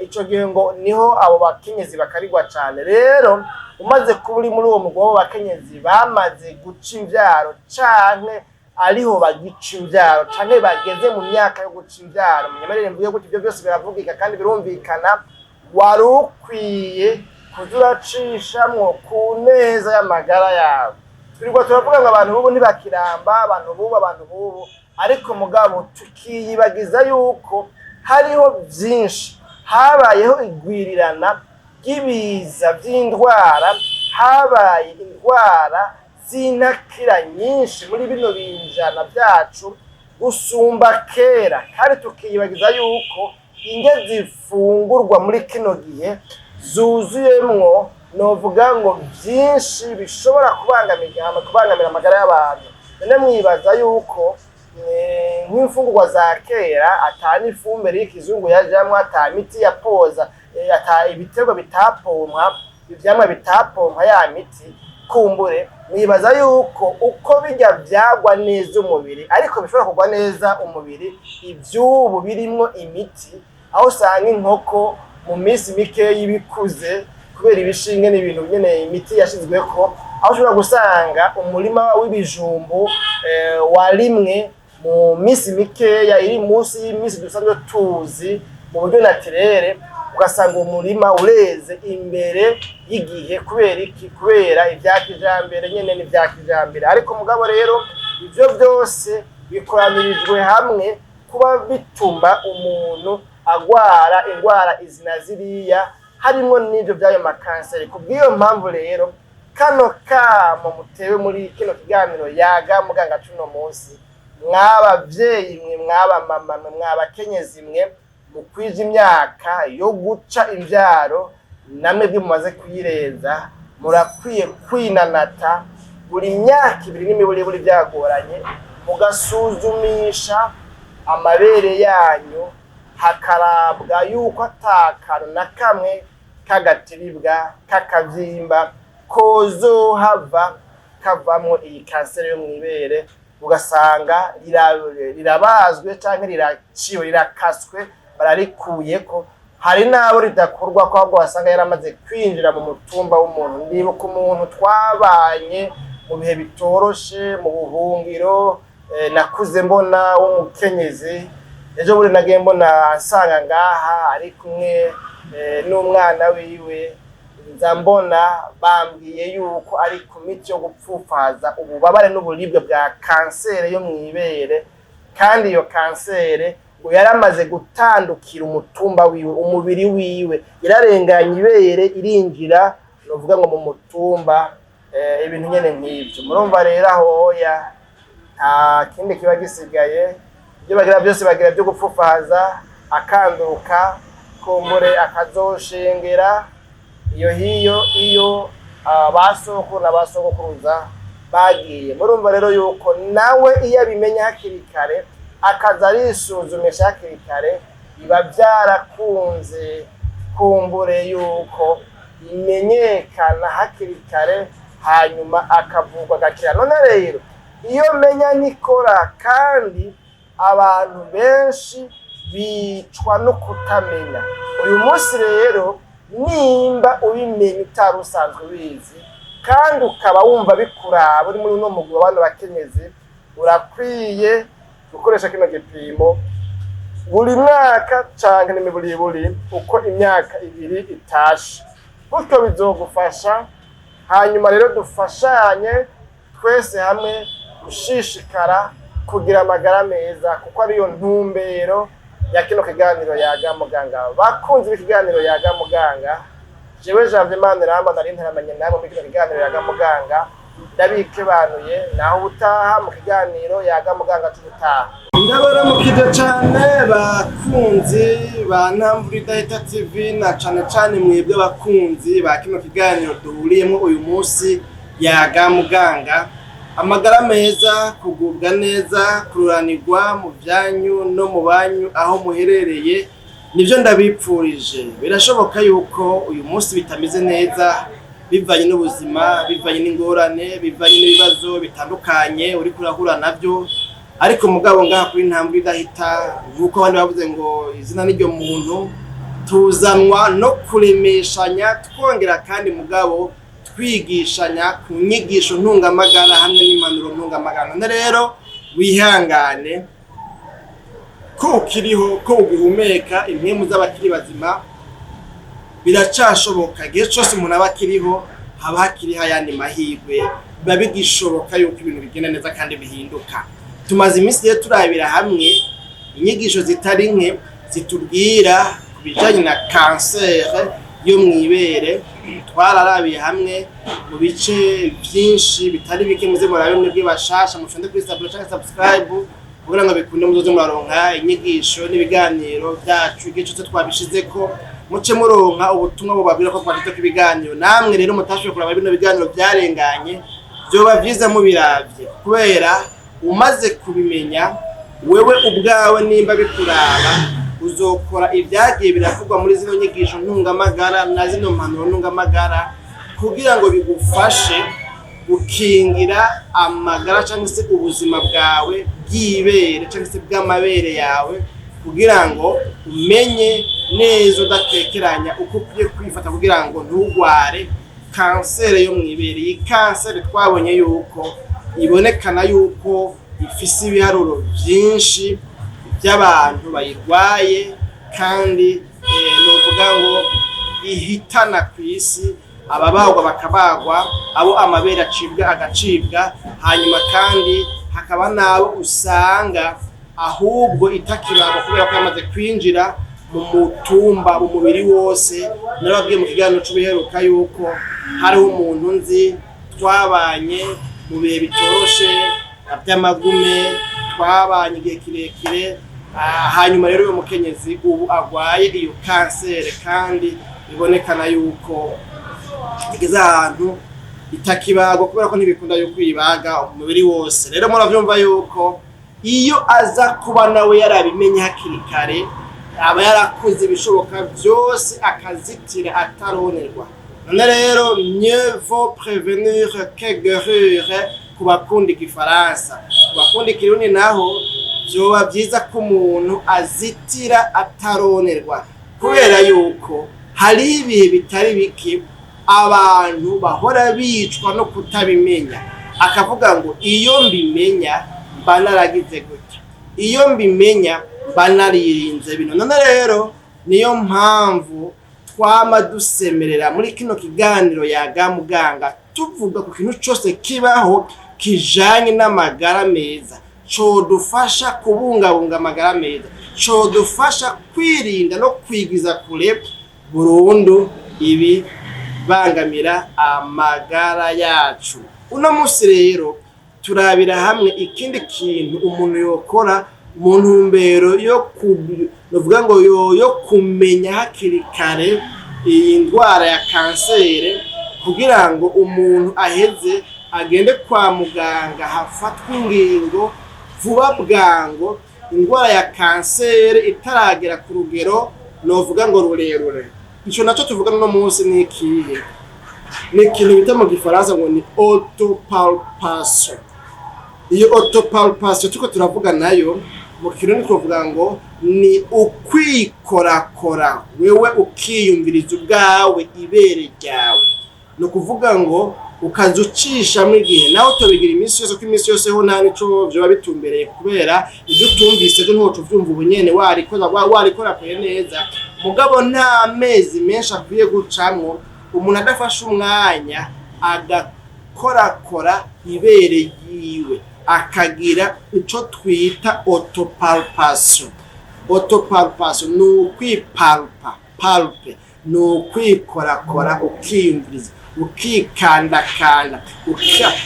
S1: ico gihe ngo niho abo bakenyezi bakarigwa cyane. Rero umaze kuburi muri uwo mugabo bakenyezi bamaze guca imvyaro canke ariho bagica imvyaro canke bageze mu myaka yo guca imvyaro mu nyemerere mvuye gutyo ibyo byose biravugika kandi birumvikana warukwiye kuzuracishamwo ku neza y'amagara yawe. Turiko turavuga ngo abantu bubu ntibakiramba abantu bubu ariko mugabo tukiyibagiza yuko hariho byinshi habayeho igwirirana ry'ibiza by'indwara habaye indwara z'intakira nyinshi muri bino binjana byacu gusumba kera kandi tukiyibagiza yuko inge zifungurwa muri kino gihe zuzuyemwo novuga ngo byinshi bishobora kubangamira amagara y'abantu. None mwibaza yuko nk'imfungurwa za kera atani ifumbire y'ikizungu yajamwe atamiti yapoza ibitego bitapomwa ivyamwa bitapomwa ya miti kumbure mwibaza yuko uko bijya byagwa neza umubiri ariko bishobora kugwa neza umubiri ivyubu birimwo imiti aho usanga inkoko mu minsi mike y'ibikuze kubera ibishinge n'ibintu nyene imiti yashizweko aho ushobora gusanga umurima w'ibijumbu warimwe mu minsi mikeya iri munsi y'imisi dusanzwe tuzi mu buryo naturere ugasanga umurima ureze imbere y'igihe kubera ivyakijambere nyene n'ivyakijambere. Ariko mugabo rero ivyo byose bikoranirijwe hamwe kuba bituma umuntu agwara indwara izina ziriya harimo n'ivyo byayo makanseri. Kubw'iyo mpamvu rero kano kamo mutewe muri kino kiganiro yaga muganga cuno munsi mw'abavyeyi mwe mw'abamama mwe mw'abakenyezi mwe mukwije imyaka yo guca imvyaro namwe bimumaze kuyirenza murakwiye kwinanata buri myaka 2 n'imiburi byagoranye mugasuzumisha amabere yanyu hakarabwa yuko atakano na kamwe kagatiribwa kakavyimba kozohava kavamwo iyi kanseri yo mwibere ugasanga rirabazwe canke riraciwe rirakaswe bararikuyeko. Hari nabo ridakorwa ko ahubwo basanga yaramaze kwinjira mu mutumba w'umuntu. Ndibuka umuntu twabanye mu bihe bitoroshe mu buhungiro nakuze mbona w'umukenyezi ejo buri nagiye mbona asanga ngaha ari kumwe n'umwana wiwe nza mbona bambwiye yuko ari ku miti yo gupfufaza ububabare n'uburibwe bwa kanseri yo mwibere kandi iyo kanseri ngo yaramaze gutandukira umutumba wiwe umubiri wiwe irarenganya ibere irinjira novuga ngo mu mutumba ibintu nyene nk'ivyo. Murumva rero ahoya nta kindi kiba gisigaye, ibyo bagira byose bagira byo gupfufaza, akanduka kumbure akazoshingira iyo basoko na basogokuruza bagiye. Murumva rero yuko nawe iyo abimenya hakiri kare akaza arisuzumisha hakiri kare, biba byarakunze kumbure yuko imenyekana hakiri kare, hanyuma akavugwa agakira. None rero iyo menya nikora, kandi abantu benshi bicwa no kutamenya. Uyu munsi rero nimba ubimenya utari usanzwe ubizi, kandi ukaba wumva bikuraba uri muri uno mugwi w'abantu bakenyezi, urakwiye gukoresha kino gipimo buri mwaka canke n'imiburiburi uko imyaka 2 itashe. Gutyo bizogufasha. Hanyuma rero dufashanye twese hamwe gushishikara kugira amagara meza, kuko ariyo ntumbero ya kino kiganiro Yaga Muganga. Bakunze ikiganiro Yaga Muganga, jewe Janvier Maniramba nari ntaramanye nabo muri kino kiganiro Yaga Muganga. Ndabikebanuye naho utaha mu kiganiro Yaga Muganga tubutaha. Ndabaramukije cane bakunzi ba Ntamvura Idahita TV, na cane mwebwe bakunzi ba kino kiganiro duhuriyemo uyu munsi Yaga Muganga. Amagara meza, kugubwa neza, kururanirwa mu byanyu no mu banyu aho muherereye, nivyo ndabipfurije. Birashoboka yuko uyu munsi bitameze neza bivanye n'ubuzima, bivanye n'ingorane, bivanye n'ibibazo bitandukanye uri kurahura navyo, ariko mugabo ngaha kuri Ntamvura Idahita, nkuko abandi bavuze ngo izina n'iryo muntu, tuzanwa no kuremeshanya, twongera kandi mugabo twigishanya ku nyigisho ntungamagara hamwe n'impanuro ntungamagara. None rero wihangane ko ukiriho, ko ugihumeka, impemu z'abakiri bazima biracashoboka. Igihe cyose umuntu aba akiriho haba hakiriho ayandi mahirwe, biba bigishoboka yuko ibintu bigenda neza kandi bihinduka. Tumaze iminsi rero turabira hamwe inyigisho zitari nke zitubwira ku bijanye na kanseri yo mwibere. Twararabiye hamwe mu bice byinshi bitari bike, muze murabe mwebwe bashasha mushonde kuri subscribe kugira ngo bikunde muzoze muraronka inyigisho n'ibiganiro byacu igihe cyose twabishizeko, muce muronka ubutumwa bubabwira ko twashyize ku biganiro. Namwe rero mutashoboye kuraba bino biganiro byarenganye, byoba byiza mubiravye, kubera umaze kubimenya wewe ubwawe nimba bikuraba uzokora ibyagiye biravugwa muri zino nyigisho ntungamagara na zino mpanuro ntungamagara, kugira ngo bigufashe gukingira amagara cyangwa se ubuzima bwawe bw'ibere cyangwa se bw'amabere yawe, kugira ngo umenye neza udatekeranya uko ukwiye kwifata kugira ngo ntugware kanseri yo mwibere. Iyi kanseri twabonye yuko ibonekana yuko ifise ibiharuro byinshi by'abantu bayirwaye, kandi novuga ngo ihitana ku isi, ababagwa bakabagwa, abo amabere acibwa agacibwa, hanyuma kandi hakaba nabo usanga ahubwo itakibagwa kubera ko yamaze kwinjira mu mutumba mu mubiri wose. Narababwiye mu kiganiro cy'ubiheruka yuko hariho umuntu nzi twabanye mu bihe bitoroshe by'amagume, twabanye igihe kirekire, hanyuma rero uyu mukenyezi ubu agwaye iyo kanseri, kandi bibonekana yuko igeze ahantu itakibagwa kubera ko ntibikunda yuko uyibaga umubiri wose. Rero muravyumva yuko iyo aza kuba nawe yarabimenye hakiri kare, aba yarakoze ibishoboka byose akazitira ataronerwa. None rero mieux vaut prévenir que guérir ku bakunda igifaransa. Ku bakunda ikirundi naho byoba byiza ko umuntu azitira ataronerwa, kubera yuko hari ibihe bitari bike abantu bahora bicwa no kutabimenya, akavuga ngo iyo mbimenya mba naragize gutya, iyo mbimenya mba naririnze bino. None rero niyo mpamvu twama dusemerera muri kino kiganiro Yaga Muganga, tuvuga ku kintu cyose kibaho kijanye n'amagara meza, codufasha kubungabunga amagara meza, codufasha kwirinda no kwigiza kure burundu ibi bibangamira amagara yacu. Uno munsi rero turabira hamwe ikindi kintu umuntu yokora mu ntumbero yo kumenya hakiri kare iyi ndwara ya kanseri, kugira ngo umuntu aheze agende kwa muganga hafatwe ingingo vuba bwango, indwara ya kanseri itaragera ku rugero novuga ngo rurerure. Ico naco tuvuga no munsi ni ikihe? Ni ikintu bita mu gifaransa ngo ni autopalpation. Iyo autopalpation tuko turavuga nayo mu kirundi twavuga ngo ni ukwikorakora wewe ukiyumviriza ubwawe ibere ryawe. No kuvuga ngo ukaza ucishamwe igihe nawe utobigira iminsi yose, ko iminsi yose ho nta nico byo bitumbereye, kubera ibyo utumvise byo ntoco vyumva ubunyene warikora kwe neza. Mugabo nta mezi menshi akwiye gucamwo umuntu adafashe umwanya agakorakora ibere yiwe, akagira ico twita autopalpation. Autopalpation ni ukwipalpe, ni ukwikorakora ukiyumviriza, ukikandakanda,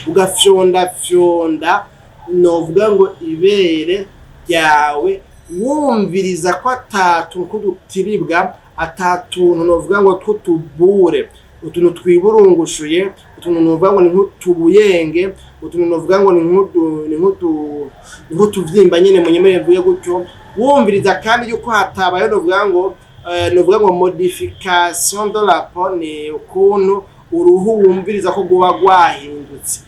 S1: ugafyondafyonda, novuga ngo ibere ryawe, wumviriza ko atatuntu kudutiribwa, atatuntu novuga ngo twutubure, utuntu twiburungushuye, utuntu novuga ngo ni nk'utubuyenge, utuntu novuga ngo ni nk'utuvyimba nyene mu nyemere mvuye gutyo. Wumviriza kandi yuko hatabaye novuga ngo modification de la peau, ni ukuntu uruhu wumviriza ko guba gwahindutse.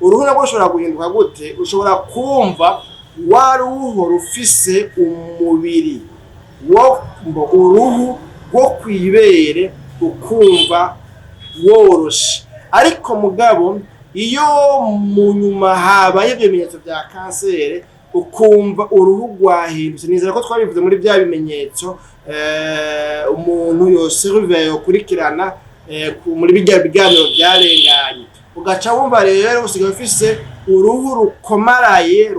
S1: Uruhu nabwo ushobora guhinduka gute? Ushobora kumva waruho rufise umubiri uruhu rwo kwibere ukumva woroshe, ariko mugabo iyo mu nyuma habaye ibimenyetso bya kanseri ukumva uruhu rwahindutse. Nizera ko twabivuze muri bya bimenyetso umuntu yose yokurikirana muri bijya biganiro byarenganye, ugaca wumva rero usigaye ufise uruhu rukomantaye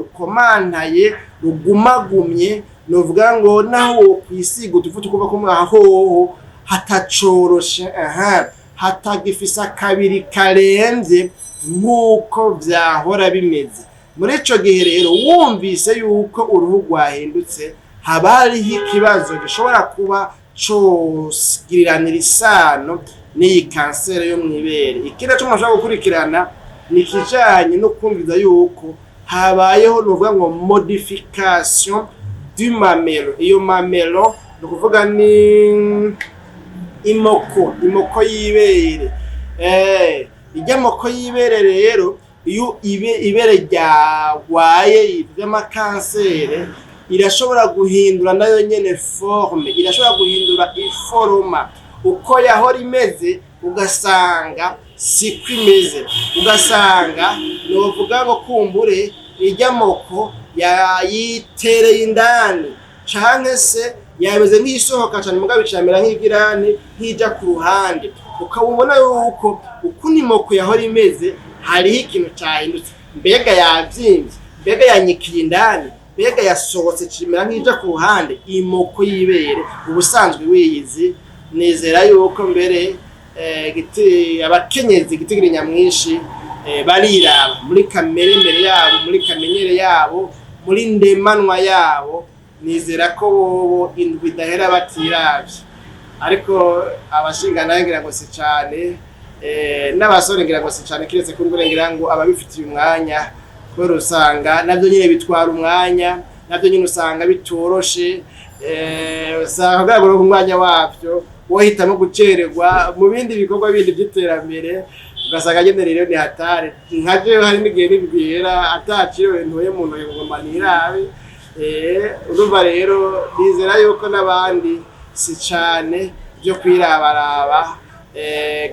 S1: rugumagumye, novuga ngo naho kwisiga utuvuta kuva kumwe aho hatacoroshe, hatagifisa kabiri karenze nk'uko vyahora bimeze. Muri ico gihe rero wumvise yuko uruhu rwahindutse, haba hariho ikibazo gishobora kuba cogiriranira isano n'iyi kanseri yo mw'ibere. Ikindi cyo umuntu ashobora gukurikirana ni kijanye no kumviza yuko habayeho novuga ngo modification du mamelo. Iyo mamelo no kuvuga ni imoko y'ibere. Ijya moko y'ibere rero iyo ibere ryagwaye vy'amakanseri irashobora guhindura nayo nyene forme, irashobora guhindura iforoma uko yahora imeze, ugasanga siko imeze, ugasanga novuga ngo kumbure ijya moko yitereye indani, canke se yabeze nk'isohoka cane mugabo icamera nk'igirane nk'ija ku ruhande, ukabona yuko ukuni moko yahora imeze hariho ikintu cyahindutse. Mbega yavyimvye, mbega yanyikiye indani, mbega yasohotse cimera nk'ija ku ruhande. Imoko y'ibere ubusanzwe wiyizi. Nizera yuko mbere abakenyezi igitigiri nyamwinshi bariraba muri kamere mbere yabo, muri kamenyere yabo, muri ndemanwa yabo. Nizera ko bobo indwi dahera batiravye, ariko abashingana ngira ngo si cane, n'abasore ngira ngo si cane, kiretse kuri ngira ngo ababifitiye umwanya, kubera usanga navyo nyine bitwara umwanya, navyo nyine usanga bitoroshe, usanga kugira ngo umwanya wavyo wohitamo gucererwa mu bindi bikorwa bindi by'iterambere, ugasanga nyene rero ni hatari. Nkaje hari n'igihe nibwira ataciriwe ntoye mu ntoye ngo manirabe. Urumva rero nizera yuko n'abandi si cane byo kwirabaraba,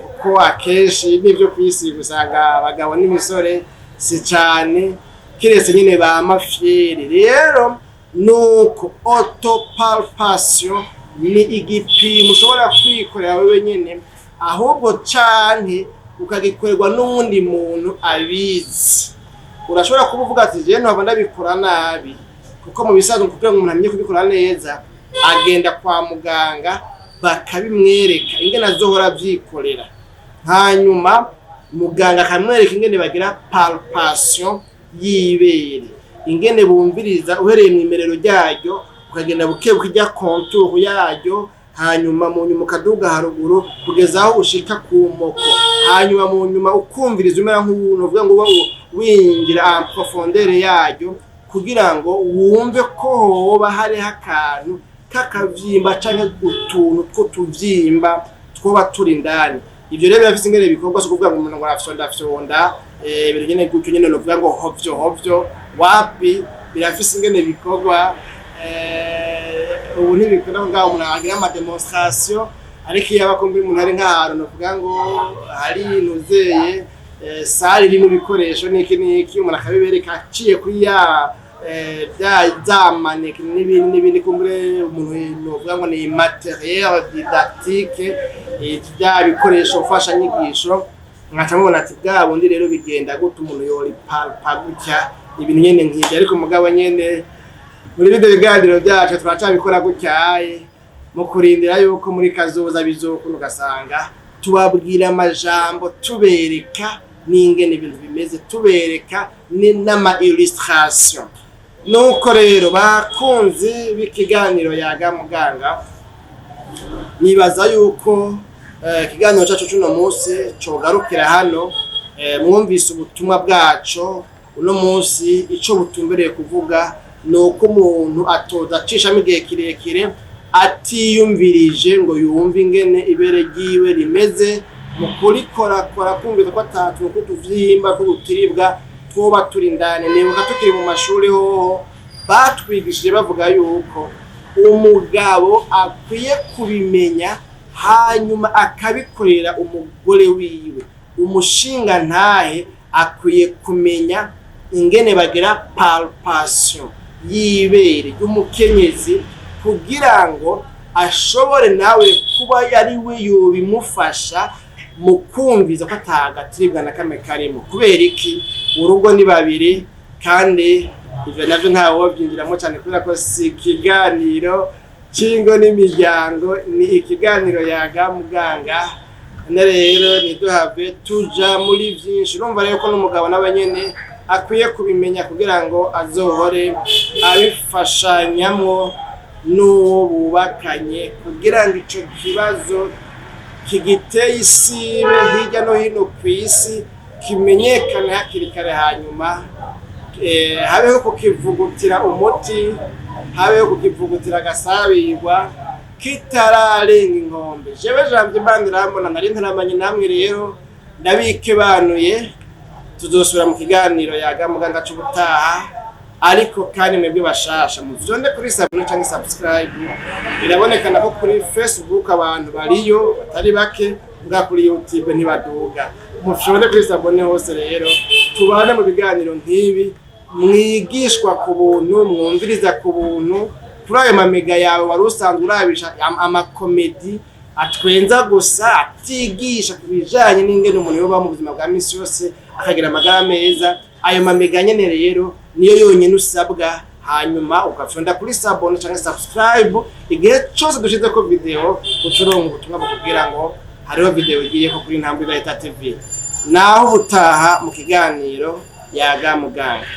S1: kuko akenshi n'ibyo kwisiga usanga abagabo n'imisore si cane, kiretse nyine ba mafyeri. Rero nuko autopalpation ni igipimo ushobora kwikorera wewe nyene, ahubwo canke ukagikorerwa n'uwundi muntu abizi. Urashobora kuvuga ati je ntaba ndabikora nabi, kuko mu bisanzwe kugira ngo umuntu amenye kubikora neza agenda kwa muganga bakabimwereka ingene azohora vyikorera. hanyuma muganga akamwereka ingene bagira palpation y'ibere, ingene bumviriza uhereye mu imerero ryaryo ukagenda bukebuka ijya contour yaryo, hanyuma mu nyuma ukaduga haruguru kugeza aho ushika ku moko, hanyuma mu nyuma ukumviriza umera nk'ubuntu uvuga ngo winjira en profondeur yaryo kugira ngo wumve ko hoba hariho akantu k'akavyimba canke utuntu tw'utuvyimba twoba turi indani. Ivyo rero birafise ingene bikorwa, so kuvuga ngo umuntu ngo arafyonda ibintu nyene gutyo nyene no kuvuga ngo hovyo wapi, birafise ingene bikorwa. Ubu ntibikora ngaho umuntu agira ama demonstration, ariko iyo abakumbi umuntu ari nk'ahantu no kuvuga ngo hari inuzeye sale iri mu bikoresho n'iki umuntu akabibereka aciye kuri ya maneke n'ibindi kumbure umuntu novuga ngo ni matériel didactique, bya bikoresho ufasha nyigisho nkaca mubona ati bwa bundi rero bigenda gute umuntu yori gutya ibintu nyene nk'ibyo. Ariko mugabo nyene muri bino biganiro byacu turacabikora gutyaye mu kurindira yuko muri kazoza bizokuna ugasanga tubabwira amajambo tubereka n'ingene ibintu bimeze, tubereka n'ama illustration. Nuko rero bakunzi b'ikiganiro Yaga Muganga, nibaza yuko ikiganiro cyacu cy'uno munsi cogarukira hano. Mwumvise ubutumwa bwacu uno munsi, ico butumbereye kuvuga nuko umuntu atoza acishamo igihe kirekire atiyumvirije ngo yumve ingene ibere ryiwe rimeze, mu kurikorakora kumvira ko atatu kutuvyimba kugutiribwa twoba turi indani. Nibuka tukiri mu mashuri hoho batwigishije bavuga yuko umugabo akwiye kubimenya hanyuma akabikorera umugore wiwe. Umushinga ntahe akwiye kumenya ingene bagira palpation y'ibere ry'umukenyezi kugira ngo ashobore nawe kuba yari we yobimufasha mu kumviza ko atagatiribwa na kamwe karimo. Kubera iki? Urugo ni babiri kandi ivyo navyo ntawe wovyinjiramo cyane kubera ko si ikiganiro cingo n'imiryango, ni ikiganiro Yaga Muganga. Rero niduhave tuja muri vyinshi. Urumva rero ko n'umugabo n'abanyene akwiye kubimenya kugira ngo azohore abifashanyamo n'uwo bubakanye kugira ngo ico kibazo kigiteye isibe hirya no hino ku isi kimenyekane hakiri kare, hanyuma habeho kukivugutira umuti, habeho kukivugutira agasabirwa kitararenga inkombe. Jewe Janvier Manirambona nari ntaramanye namwe, rero ndabikebanuye. Tuzosubira mu kiganiro Yaga Muganga c'ubutaha, ariko kandi mwebwe bashasha muvyonde kuri sabone cyangwa subscribe. Birabonekana ko kuri Facebook abantu bariyo batari bake, bwa kuri YouTube ntibaduga. Muvyonde kuri sabone hose, rero tubane mu biganiro nk'ibi, mwigishwa ku buntu, mwumviriza ku buntu. Kuri ayo mamega yawe wari usanzwe urabisha amakomedi atwenza gusa, atigisha ku bijanye n'ingene umuntu yoba mu buzima bwa misi yose akagira amagara meza. Ayo mamega nyene rero niyo yonyene usabwa, hanyuma ugafyonda kuri sabone cyangwa subscribe. Igihe cyose dushize ko video ucurongo ubutumwa bukubwira ngo hariho video igiye ko kuri Ntambwe Leta TV. Naho ubutaha mu kiganiro Yaga Muganga.